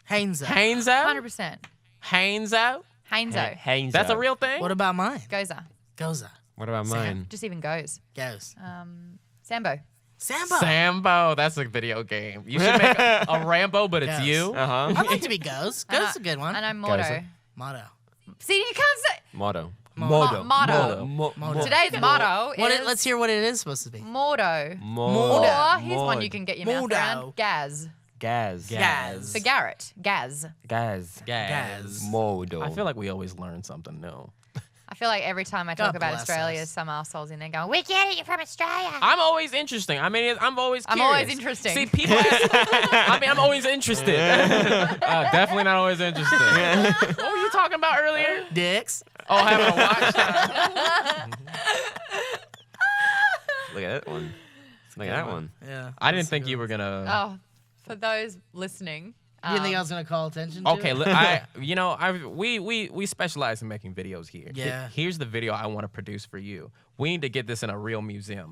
Hainza. Hainzo. 100%. Hainzo. Hainzo. Haynes. That's a real thing. What about mine? Goza. Goza. What about mine? Just even goes. Goes. Sambo. Sambo. Sambo. That's a video game. You should make a Rambo, but it's Yes. you. Uh I'd huh. like to be Goes. Goes is a good one. And I'm Motto. Goza. Motto. See, you can't say. Motto. Motto. Motto. Today's motto is. Let's hear what it is supposed to be. Motto. Motto. Or here's one you can get your mouth Motto. around. Gaz. Gaz. Gaz. For Garrett. Gaz. Gaz. Gaz. Modo. I feel like we always learn something new. I feel like every time I God talk about bless Australia, us. some assholes in there going, "We get it, you're from Australia." I'm always interesting. I mean, I'm always I'm curious. always interesting. See, people ask, I mean, I'm always interested. Definitely not always interested. What were you talking about earlier? Dicks. Oh, having a watch. Look at that one. Look at that one. Yeah. I didn't think you were gonna. Oh, for those listening. You didn't think I was gonna call attention to Okay, it? we specialize in making videos here. Yeah. Here's the video I want to produce for you. We need to get this in a real museum.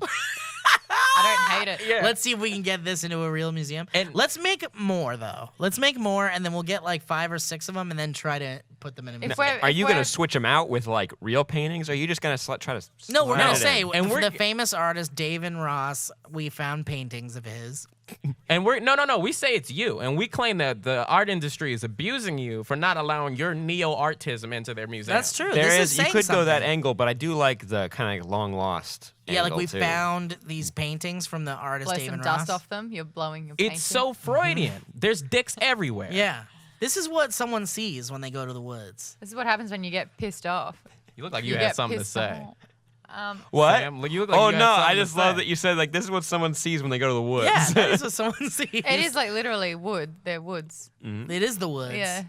I don't hate it. Yeah. Let's see if we can get this into a real museum. And- Let's make more though. Let's make more, and then we'll get like 5 or 6 of them, and then try to put them in a museum. Are you gonna switch them out with like real paintings? Or are you just gonna try to? No, we're slide gonna it say in? And we're- the famous artist Dave and Ross. We found paintings of his. And we're no. We say it's you, and we claim that the art industry is abusing you for not allowing your neo-artism into their museum. That's true. There this is. You saying could go that something. angle, but I do like the kind of long lost. Yeah, like angle, we too. found these paintings from the artist blow Dave some and dust Ross. off them? You're blowing your painting. It's so Freudian. There's dicks everywhere. Yeah, this is what someone sees when they go to the woods. This is what happens when you get pissed off. You look like you had get something to pissed say. off. What? Sam, you look like Oh you got no! something I to just love say. that you said like this is what someone sees when they go to the woods. Yeah, that is what someone sees. It is like literally wood. They're woods. It is the woods. Yeah.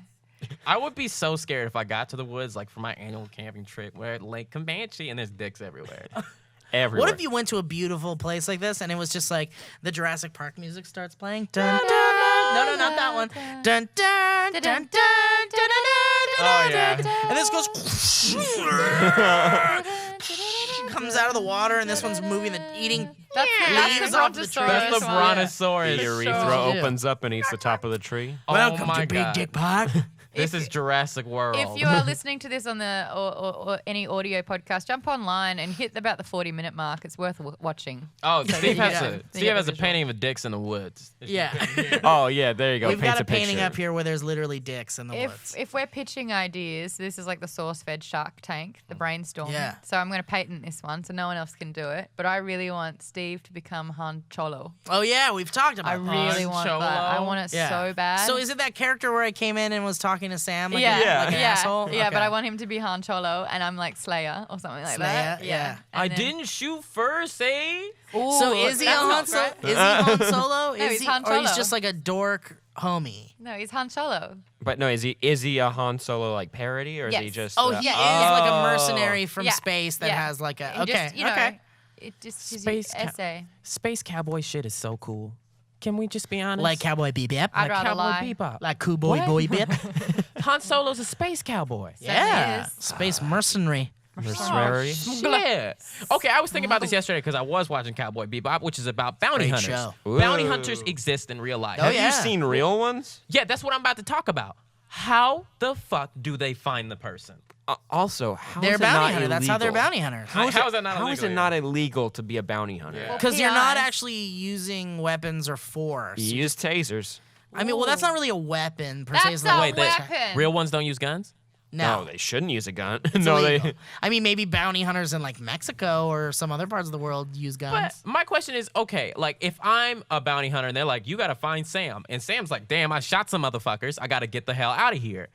I would be so scared if I got to the woods, like for my annual camping trip, where at Lake Comanche and there's dicks everywhere. Everywhere. What if you went to a beautiful place like this and it was just like the Jurassic Park music starts playing? Dun, dun, dun. No, not that one. Dun, dun, dun, dun, dun, dun, Oh, yeah. and this goes comes out of the water, and this one's moving the eating leaves off the tree. That's the brontosaurus. the urethra Yeah. opens up and eats the top of the tree? Welcome oh my to Big God. Dick Park. This is Jurassic World. If you are listening to this on the or any audio podcast, jump online and hit about the 40-minute mark. It's worth watching. oh, Steve has Yeah. a Steve has a painting of a dicks in the woods. Yeah. Oh yeah, there you go. We've Paints got a picture. painting up here where there's literally dicks in the woods. If we're pitching ideas, this is like the SourceFed Shark Tank, the brainstorm. Yeah. So I'm going to patent this one so no one else can do it. But I really want Steve to become Han Cholo. Oh yeah, we've talked about I that. really want Cholo? that. I want it Yeah. so bad. So is it that character where I came in and was talking to Sam like, yeah, like an asshole? Yeah, but Okay. I want him to be Han Cholo and I'm like Slayer or something like that. Slayer, yeah. And I then- didn't shoot first, eh? So Ooh, is he that's Han not Solo? right. Is he Han Solo? No, Is he's he, Han or he's Solo. just like a dork homie? No, he's Han Cholo. But no, is he a Han Solo like parody or is he Yes. just? Oh, uh, he is yeah. like a mercenary from Yeah. space that Yeah. has like a. And Okay, just, you know, okay. It just is Space your essay. Space cowboy shit is so cool. Can we just be honest? Like Cowboy Bebop. I'd rather Cowboy lie. Bebop. Like Cool Boy What? Boy Bip. Han Solo's a space cowboy. Yeah. is. Space mercenary. mercenary. Yeah. Okay, I was thinking about this yesterday because I was watching Cowboy Bebop, which is about bounty Great hunters. show. Bounty Ooh. hunters exist in real life. Oh, Have yeah. you seen real ones? Yeah, that's what I'm about to talk about. How the fuck do they find the person? Also, how They're is it bounty not hunter. That's how they're illegal? bounty hunters. How is that not How is illegal it not illegal to be a bounty hunter? Yeah. Because you're not PIs. actually using weapons or force. You use tasers. I mean, well, that's not really a weapon per se. That's It's a like weapon. Real ones don't use guns? No, No, they shouldn't use a gun. it's no, illegal. they. I mean, maybe bounty hunters in like Mexico or some other parts of the world use But guns. my question is, okay, like if I'm a bounty hunter and they're like, you gotta find Sam, and Sam's like, damn, I shot some motherfuckers, I gotta get the hell out of here.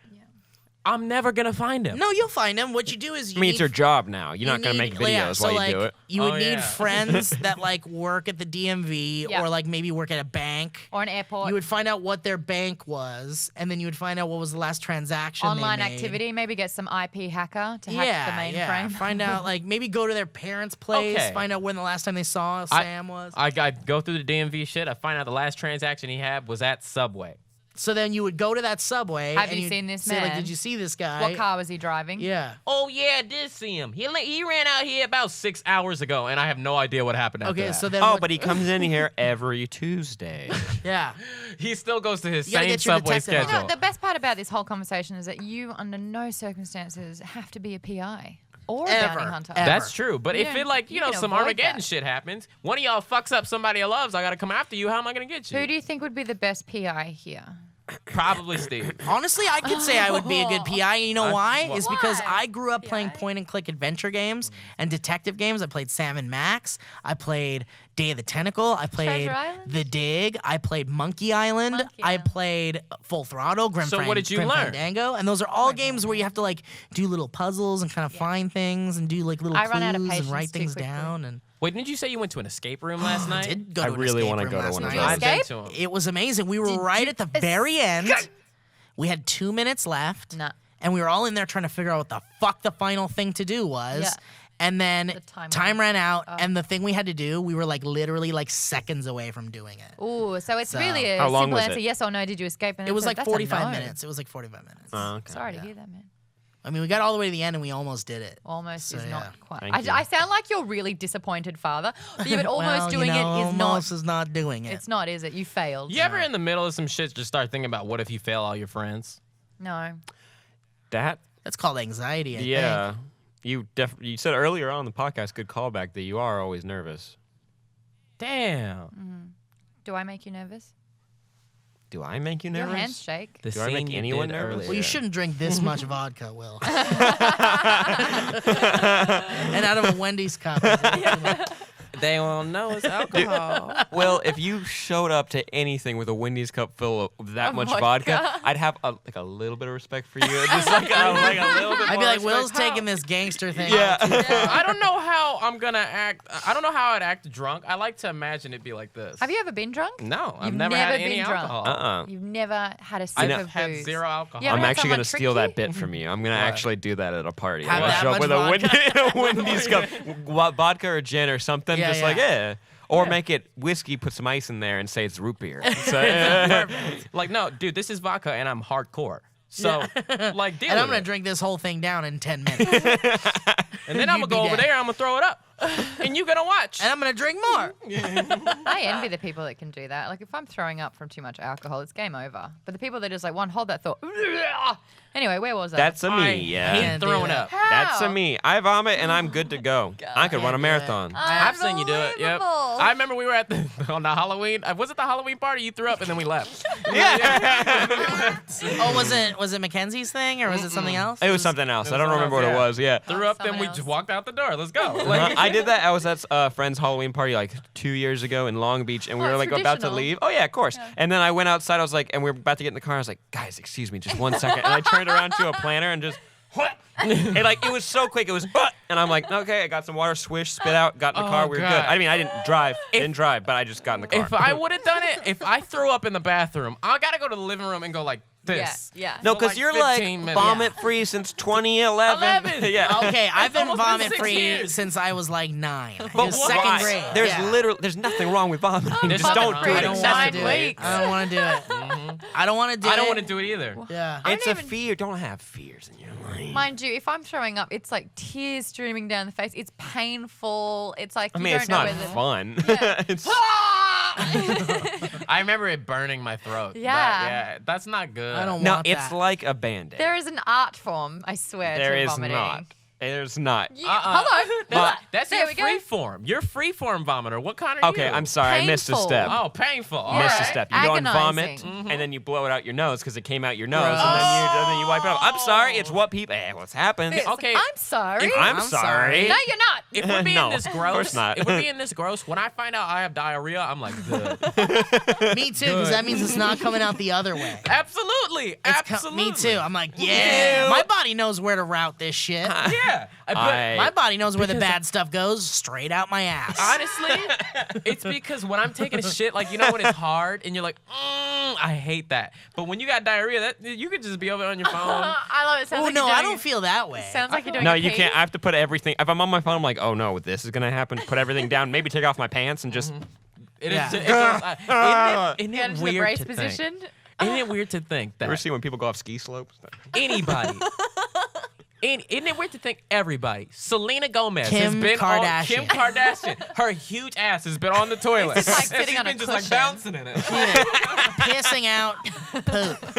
I'm never gonna find him. No, you'll find them. What you do is you I mean, it's need your job now. You're you not gonna need- make videos yeah, so while like, you do it. You would Oh, need yeah. friends that like work at the DMV Yeah. or like maybe work at a bank. Or an airport. You would find out what their bank was, and then you would find out what was the last transaction. they Online made. activity. Maybe get some IP hacker to hack the mainframe. Yeah. Find out like maybe go to their parents' place. Okay. Find out when the last time they saw I- Sam was. I go through the DMV shit, I find out the last transaction he had was at Subway. So then you would go to that Subway. Have and you you'd seen this say, like, man? did you see this guy? What car was he driving? Yeah. Oh yeah, I did see him. He ran out here about 6 hours ago, and I have no idea what happened after Okay, that. so then. Oh, what- but he comes in here every Tuesday. Yeah. he still goes to his You gotta same get your Subway detective on. schedule. You know, the best part about this whole conversation is that you, under no circumstances, have to be a PI or a Ever. bounty hunter. Ever. That's true, but if Yeah, it like you you know can some avoid Armageddon that. shit happens, one of y'all fucks up somebody I loves, I gotta come after you. How am I gonna get you? Who do you think would be the best PI here? Probably Steve. Honestly, I could say I would be a good PI. You know why? Why? It's because Why? I grew up playing PI? point-and-click adventure games and detective games. I played Sam and Max. I played Day of the Tentacle. I played Treasure Island? The Dig. I played Monkey Island. Monkey I Island. played Full Throttle, Grim So what did you Grim learn? Fandango. And those are all games where you have to like do little puzzles and kind of find things and do like little I clues run out of and patience write too things quickly. down. And Wait, didn't you say you went to an escape room last night? did go I to an really escape wanna room go to last one of night. those. I've been Escape? to 'em. It was amazing. We were right at the very end. We had 2 minutes left. Nah. And we were all in there trying to figure out what the fuck the final thing to do was. Yeah. And then The time time ran out, and the thing we had to do, we were like literally like seconds away from doing it. Ooh, so it's So- really a How long simple was answer: it? yes or no. Did you escape? And It was like that's a 45 no. minutes. It was like 45 minutes. Okay. Sorry to hear that, man. I mean, we got all the way to the end and we almost did it. Almost So, is yeah. not quite. Thank you. I sound like you're really disappointed, father. But yeah, but almost Well, doing you know, it is not. almost is not doing it. It's not, is it? You failed. You ever in the middle of some shit just start thinking about what if you fail all your friends? No. That, That's called anxiety. I yeah. You said earlier on the podcast, good callback, that you are always nervous. Damn. Do I make you nervous? Do I make you Your nervous? hands shake. The Do I make scene you anyone did nervous? earlier. Well, you shouldn't drink this much vodka, Will. And out of a Wendy's cup. It's too much. They won't know it's alcohol. Well, if you showed up to anything with a Wendy's cup full of that much vodka. vodka, I'd have a little bit of respect for you. Just like a little bit I'd be more like, respect. Will's taking this gangster thing. Yeah. I don't know how I'm gonna act. I don't know how I'd act drunk. I like to imagine it'd be like this. Have you ever been drunk? No, I've You've never never had any been drunk. alcohol. You've never had a sip I've of had booze. 0 alcohol. Yeah, I'm had actually someone gonna trick steal you? that bit from you. I'm gonna What? actually do that at a party. Have I'm gonna that show up much with a Wendy's cup, vodka or gin or something. Yeah, just yeah. like or make it whiskey, put some ice in there, and say it's root beer. So, Like, no, dude, this is vodka and I'm hardcore. So, like, deal And I'm with gonna it. drink this whole thing down in 10 minutes. And then I'm You'd gonna go be over dead. there, I'm gonna throw it up. And you gonna watch. And I'm gonna drink more. I envy the people that can do that. Like, if I'm throwing up from too much alcohol, it's game over. But the people that just like, one, hold that thought. Anyway, where was I? that's a I me. Yeah. hate Can't do throwing that. up. How? That's a me. I vomit and I'm good to go. I could run a Can't do it. marathon. I've seen you do it. Yep. Unbelievable. I remember we were at on the Halloween. Was it the Halloween party? You threw up and then we left. Oh, was it Mackenzie's thing or was it something else? It was something else. I don't remember what it yeah. was. Yeah. Threw up, then someone we else. just walked out the door. Let's go. Like, I did that. I was at a friend's Halloween party like 2 years ago in Long Beach, and we Oh, were it's like about to traditional. leave. Oh yeah, of course. And then I went outside. I was like, and we were about to get in the car. I was like, guys, excuse me, just 1 second. And I turned around to a planner and just. And like it was so quick, it was, and I'm like, okay, I got some water, swish, spit out, got in the car, we were God. good. I mean, I didn't drive, but I just got in the car. if I would have done it, if I threw up in the bathroom, I gotta go to the living room and go like this. Yeah. no, for, because like, you're 15 like minutes. vomit free since 2011. 11. yeah. Okay, I've been almost been vomit 6 free years. since I was like 9. But In why? second grade. There's Yeah. there's nothing wrong with vomiting. There's Just nothing don't wrong do with it I don't it. want to Nine do it. weeks. I don't want to do it. I don't want to do it. I don't want to do it either. Yeah. I It's don't a even- fear. Don't have fears in your life. Mind you, if I'm throwing up, it's like tears streaming down the face. It's painful. It's like I you mean, don't it's know not whether. fun. Yeah. It's I remember it burning my throat. Yeah. That's not good. I don't no, want it's that. like a Band-Aid. There is an art form, I swear, There to is vomiting. not. There's not. Hello. That's There your we go. free form. You're free form vomiter. What kind are Okay, you? I'm sorry. I missed a Painful. step. Oh, painful. Yeah. Missed a Alright. step. You go and vomit, Agonizing. and then you blow it out your nose because it came out your nose, and then you wipe it off. I'm sorry. It's what people. What's happened? It's- Okay. I'm sorry. I'm I'm sorry. No, you're not. If we're being No, this of gross, course not. if we're being this gross, when I find out I have diarrhea, I'm like, good. Me too, because that means it's not coming out the other way. Absolutely. Absolutely. Me too. I'm like, yeah. Ew. My body knows where to route this shit. Yeah. My body knows where the bad stuff goes, straight out my ass. Honestly, it's because when I'm taking a shit, like, you know when it's hard and you're like, I hate that. But when you got diarrhea, that you could just be over on your phone. I love it. Sounds Oh like no, you're I doing- don't feel that way. Sounds like you're doing No, a you pee. can't. I have to put everything. If I'm on my phone, I'm like, oh no, this is gonna happen. Put everything down. Maybe take off my pants and just. It Yeah. is. Isn't Get it into the weird brace to position. think? Isn't it weird to think You ever that see when people go off ski slopes? anybody? Isn't it weird to think everybody? Selena Gomez has Kim been on Kardashian. Kim Kardashian. Her huge ass has been on the toilet. It's just like And sitting she's on a been just like cushion. bouncing in it. Pissing out poop.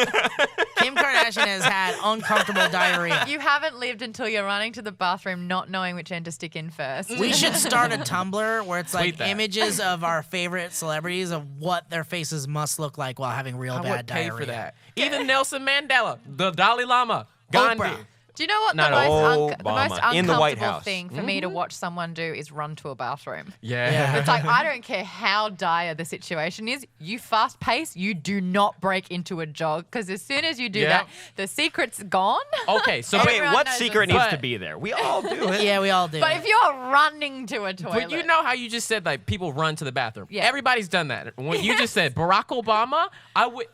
Kim Kardashian has had uncomfortable diarrhea. You haven't lived until you're running to the bathroom, not knowing which end to stick in first. We should start a Tumblr where it's Tweet like that. images of our favorite celebrities of what their faces must look like while having real I bad would pay diarrhea. for that. Even Nelson Mandela, the Dalai Lama, Gandhi. Oprah. Do you know what the Not most, the Obama. most In the White uncomfortable House. thing for me to watch someone do is run to a bathroom? Yeah. It's like, I don't care how dire the situation is. You fast pace, you do not break into a jog because as soon as you do Yeah. that, the secret's gone. Okay, so Wait, Everyone what knows secret what's needs what. to be there? We all do it. Yeah, we all do. But if you're running to a toilet, But you know how you just said like people run to the bathroom. Yeah. Everybody's done that. When you just said Barack Obama,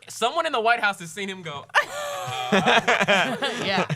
someone in the White House has seen him go. yeah.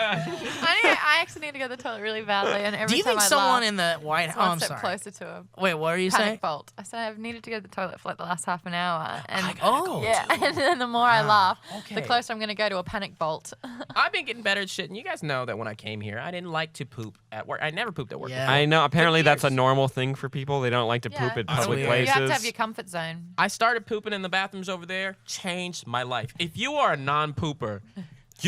I actually need to go to the toilet really badly, and every Do you time think I someone laugh, in the White it's House? one I'm step sorry. closer to a Wait, what are you saying? panic bolt. I said I've needed to go to the toilet for like the last half an hour, and Oh. yeah, and then the more I laugh, the Okay. closer I'm going to go to a panic bolt. I've been getting better at shit, and you guys know that when I came here, I didn't like to poop at work. I never pooped at work. Yeah. before. I know. Apparently, that's a years. normal thing for people. They don't like to poop Yeah. at That's public weird. places. You have to have your comfort zone. I started pooping in the bathrooms over there. Changed my life. If you are a non-pooper,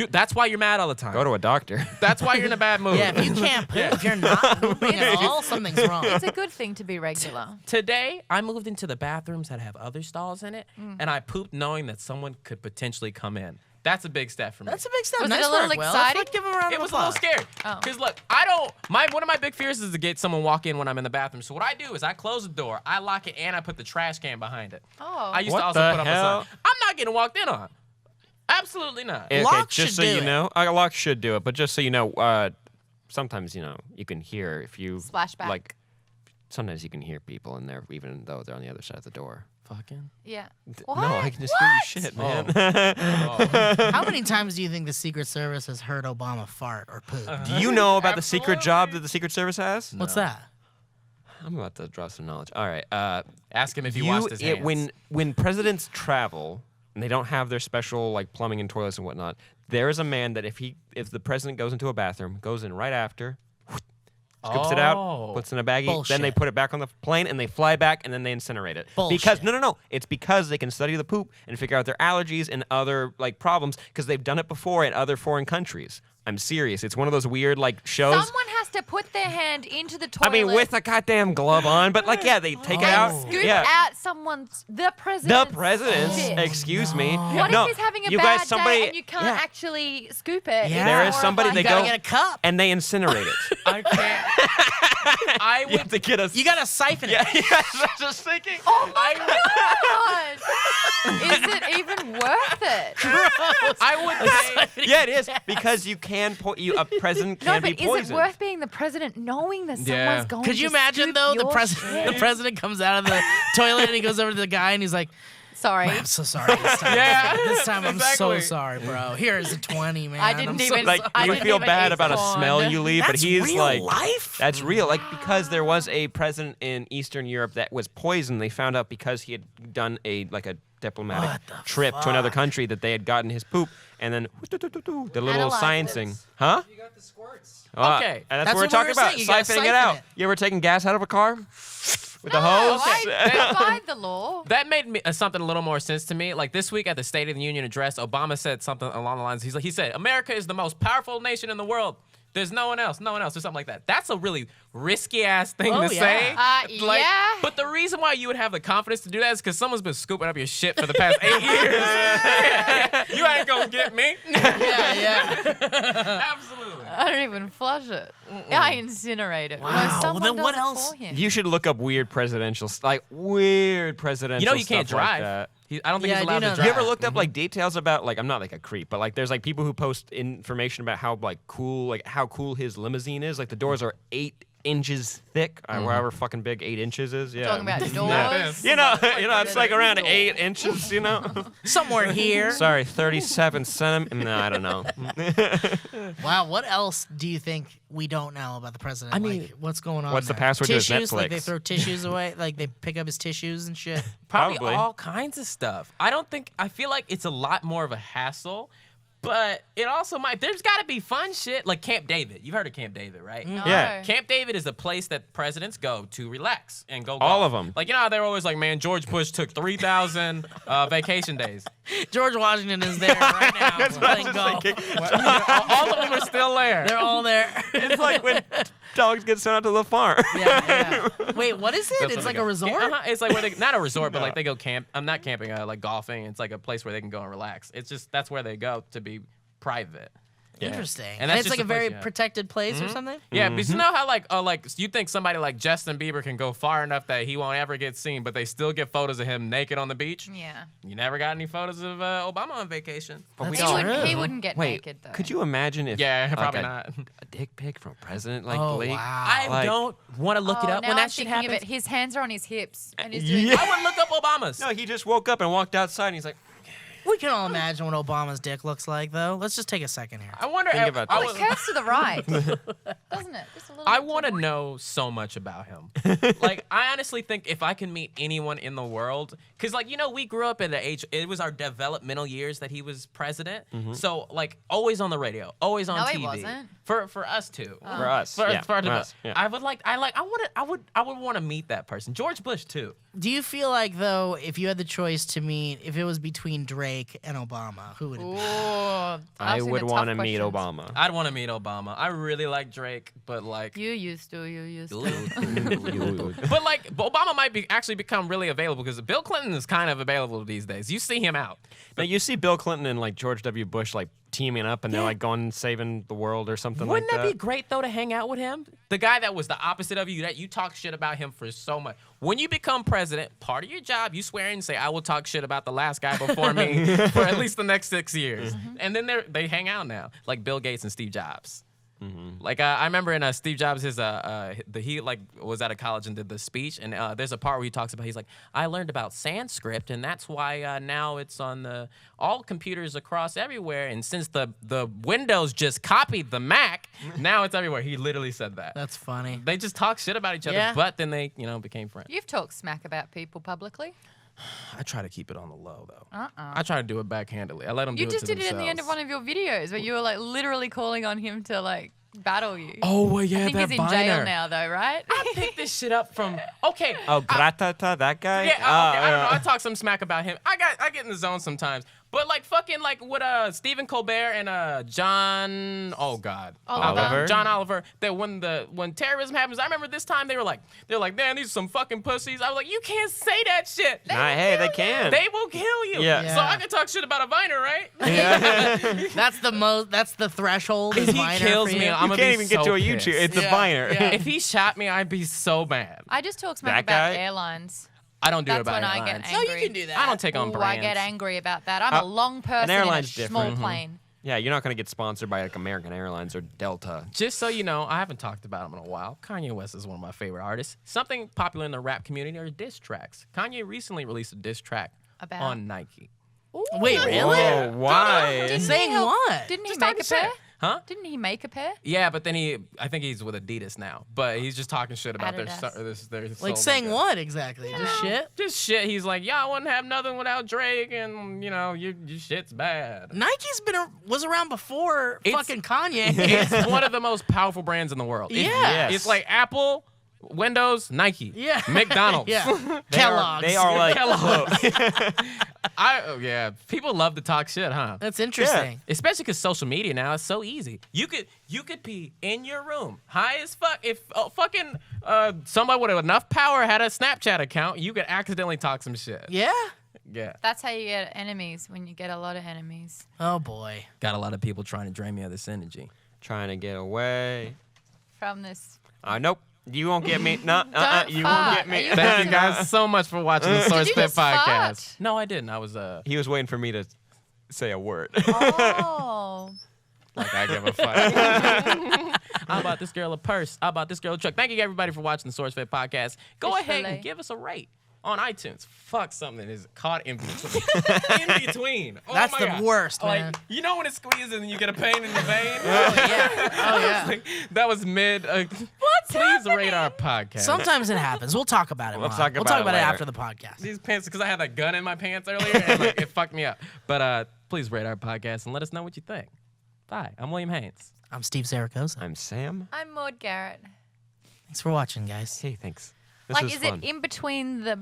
that's why you're mad all the time. Go to a doctor. That's why you're in a bad mood. Yeah, if you can't poop, if you're not pooping at all, something's wrong. It's a good thing to be regular. Today, I moved into the bathrooms that have other stalls in it, and I pooped knowing that someone could potentially come in. That's a big step for me. That's a big step. Was it Nice a little work, Will. exciting? Let's give him a round It of was a little applause. scary. Oh. Because look, one of my big fears is to get someone walk in when I'm in the bathroom. So what I do is I close the door, I lock it, and I put the trash can behind it. Oh. I used What to also the put up a hell? sign. I'm not getting walked in on. Absolutely not. Okay, Lock just should so do you it. know, a lock should do it. But just so you know, sometimes you can hear if you Splashback. like. Sometimes you can hear people in there, even though they're on the other side of the door. Fucking. Yeah. No, I can just hear you shit, man. How many times do you think the Secret Service has heard Obama fart or poop? Do you know about the secret job that the Secret Service has? What's that? I'm about to drop some knowledge. All right. Ask him if he washed his hands. When presidents travel and they don't have their special like plumbing and toilets and whatnot, there is a man that if the president goes into a bathroom, goes in right after, scoops it out, puts it in a baggie, Bullshit. then they put it back on the plane and they fly back and then they incinerate it. Bullshit. Because no, it's because they can study the poop and figure out their allergies and other like problems because they've done it before in other foreign countries. I'm serious. It's one of those weird like shows. Someone has to put their hand into the toilet. I mean, with a goddamn glove on, but like, yeah, they take it out. Scoop Yeah. out the president. The president's, excuse me. What no, if he's having a you bad guys, somebody, day and you can't yeah. actually scoop it? Yeah. There It's is more somebody of they You like- go gotta get a cup. and they incinerate it. I can't. I You have would. to get us. You gotta siphon it. Yeah, I was just thinking. Oh my god! Is it even worth it? I would say. Yeah, it is because you can. A president No, can but be is poisoned. it worth being the president knowing that Yeah. someone's going Could to you imagine scoop though the your president? shit? The president comes out of the toilet and he goes over to the guy and he's like, Sorry. "I'm so sorry this time. Yeah, this time I'm so exactly. sorry, bro. Here's a 20, man. I didn't I'm so even- Like I you didn't feel even bad eat about a corn. smell you leave, but That's he's real like, life? that's real. Like because there was a president in Eastern Europe that was poisoned. They found out because he had done a diplomatic What the trip to another fuck? country that they had gotten his poop, and then the little Analyze sciencing, huh? You got the squirts. Okay. And that's, That's what we're what we talking were about. saying, you gotta Siphoning it siphon out. it. You ever taken gas out of a car with the No, hose? I defied the law. That made me something a little more sense to me. Like this week at the State of the Union address, Obama said something along the lines. He said, "America is the most powerful nation in the world. There's no one else, or something like that." That's a really risky ass thing Oh, to yeah. say. Like, Yeah. But the reason why you would have the confidence to do that is because someone's been scooping up your shit for the past 8 years. You ain't gonna get me. yeah. Absolutely. I don't even flush it. I incinerate it. Wow. No, someone Then what does it else? for him. You should look up weird presidential, weird presidential. You know he can't stuff like drive. that. I don't think Yeah, he's I allowed do to know drive. You ever looked up like details about like I'm not like a creep, but like there's like people who post information about how like cool like how cool his limousine is. Like the doors are 8 inches thick, or however fucking big 8 inches is. Yeah. Talking about Yeah. doors. You know, it's like around 8 inches. You know. Somewhere here. Sorry, 37 centimeters. No, I don't know. Wow. What else do you think we don't know about the president? I mean, like, what's going on? what's the there? password to his tissues? Like they Netflix? throw tissues away. Like they pick up his tissues and shit. Probably Probably. all kinds of stuff. I feel like it's a lot more of a hassle, but it also might. There's got to be fun shit like Camp David. You've heard of Camp David, right? No. Yeah. Camp David is a place that presidents go to relax and go. All golf. of 'em. Like you know, how they're always like, man, George Bush took 3,000 vacation days. George Washington is there right now playing golf. All of them are still there. They're all there. It's like when dogs get sent out to the farm. yeah. Wait, what is it? That's It's what like they a go. resort? It's like where they not a resort, but like they go camp. I'm not camping, like golfing. It's like a place where they can go and relax. It's just that's where they go to be private. Yeah. Interesting. And And that's it's just like a a place very you have. protected place or something? Yeah, but you know how like you think somebody like Justin Bieber can go far enough that he won't ever get seen, but they still get photos of him naked on the beach. Yeah. You never got any photos of Obama on vacation. But we That's don't. true. He wouldn't get Wait, naked though. could you imagine if Yeah, like, probably a, not. a dick pic from a president like Oh, leaked? wow. I Like- don't want to look it up now when I'm that shit thinking of happens. it. His hands are on his hips, and he's doing. Yeah. I would look up Obama's. No, he just woke up and walked outside and he's like, We can all imagine what Obama's dick looks like, though. Let's just take a second here. I wonder. Think about I Oh, this. it curves to the right, doesn't it? Just a little. I bit want to the right. know so much about him. Like, I honestly think if I can meet anyone in the world, because, like, you know, we grew up in the age, it was our developmental years that he was president. So, like, always on the radio, always on No, TV. he wasn't. For us too. for us. For, yeah, for us. Yeah. I would want to meet that person. George Bush too. Do you feel like, though, if you had the choice to meet, if it was between Drake Drake and Obama? Who would it Ooh, be? I asking would the want to tough meet questions. Obama. I'd want to meet Obama. I really like Drake, but like, You used to. but like, Obama might actually become really available because Bill Clinton is kind of available these days. You see him out. Now you see Bill Clinton and like George W. Bush like teaming up and they're like going and saving the world or something Wouldn't like that be great though to hang out with him? The guy that was the opposite of you, that you talk shit about him for so much. When you become president, part of your job, you swear and say, I will talk shit about the last guy before me for at least the next 6 years. And then they hang out now, like Bill Gates and Steve Jobs. Like I remember in Steve Jobs, he like was out of college and did the speech, and there's a part where he talks about, he's like, I learned about Sanskrit, and that's why now it's on all computers across everywhere, and since the Windows just copied the Mac, now it's everywhere. He literally said that. That's funny. They just talk shit about each other, Yeah. but then they became friends. You've talked smack about people publicly. I try to keep it on the low though. Uh-uh. I try to do it backhandedly. I let them You do it just to did it in the end of one of your videos where you were like literally calling on him to like battle you. Oh well, yeah, I think that he's in jail Viner. now though, right? I picked this shit up from okay. Oh, Gratata, that guy? Yeah, I don't know. I talk some smack about him. I get in the zone sometimes. But like fucking like with Stephen Colbert and John Oliver? John Oliver, that when terrorism happens, I remember this time they're like, man, these are some fucking pussies. I was like, you can't say that shit. Hey, they can. They will kill you. Yeah. So I can talk shit about a Viner, right? That's the threshold. If is he Viner kills for me, you? I'm You gonna can't be even get so to a pissed. YouTube. It's a Yeah, Viner. yeah. If he shot me, I'd be so mad. I just talk smack That about guy? airlines. I don't do it That's about when I airlines. get No, angry. you can do that. I don't take on Ooh, brands. I get angry about that. I'm a long person in a airline's small different. plane. Yeah, you're not going to get sponsored by like American Airlines or Delta. Just so you know, I haven't talked about him in a while. Kanye West is one of my favorite artists. Something popular in the rap community are diss tracks. Kanye recently released a diss track About? on Nike. Wait, really? Oh, why? Didn't Saying he help- what? Didn't he Just make a talking pair? shit. Huh? Didn't he make a pair? Yeah, but then I think he's with Adidas now. But he's just talking shit about their Adidas. Like saying what exactly? Just shit? Just shit. He's like, y'all wouldn't have nothing without Drake, and your shit's bad. Nike's was around before It's- fucking Kanye. It's one of the most powerful brands in the world. Yeah. Yes. It's like Apple, Windows, Nike, Yeah. McDonald's. Yeah. Kellogg's. They are like, People love to talk shit, huh? That's interesting. Especially because social media now is so easy. You could be in your room, high as fuck. If somebody with enough power had a Snapchat account, you could accidentally talk some shit. Yeah. Yeah. That's how you get enemies, when you get a lot of enemies. Oh boy. Got a lot of people trying to drain me of this energy. trying to get away. From this. Nope. You won't get me. No, Don't you fart. won't get Are me. you Thank you guys so much for watching the Did you SourceFed just podcast. fart? No, I didn't. I was He was waiting for me to say a word. Oh. like I give a fuck. I bought this girl a purse. I bought this girl a truck. Thank you everybody for watching the SourceFed podcast. Go Fish ahead fillet. and give us a rate on iTunes. Fuck something that is caught in between. In between. Oh That's my the God. worst, Like, man. you know when it squeezes and you get a pain in the vein? Oh yeah. Oh yeah. Like, that was mid. Please rate our podcast. Sometimes it happens. We'll talk about it. We'll Mom. talk We'll about talk it about it later. after the podcast. These pants, because I had that gun in my pants earlier, and like, it fucked me up. But please rate our podcast and let us know what you think. Bye. I'm William Haynes. I'm Steve Zaragoza. I'm Sam. I'm Maud Garrett. Thanks for watching, guys. Hey, thanks. This Like, was is fun. it in between the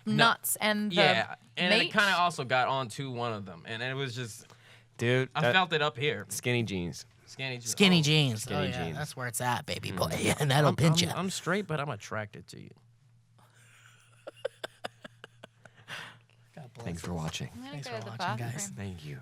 nuts and the Yeah, and meat? it kind of also got onto one of them, and it was just Dude, I that- felt it up here. skinny jeans. Skinny jeans. Skinny Oh, jeans. Skinny Oh, yeah. jeans. That's where it's at, baby boy. And that'll pinch you. I'm straight, but I'm attracted to you. Thanks for watching. I'm gonna Thanks go for to the watching, bathroom. guys. Thank you.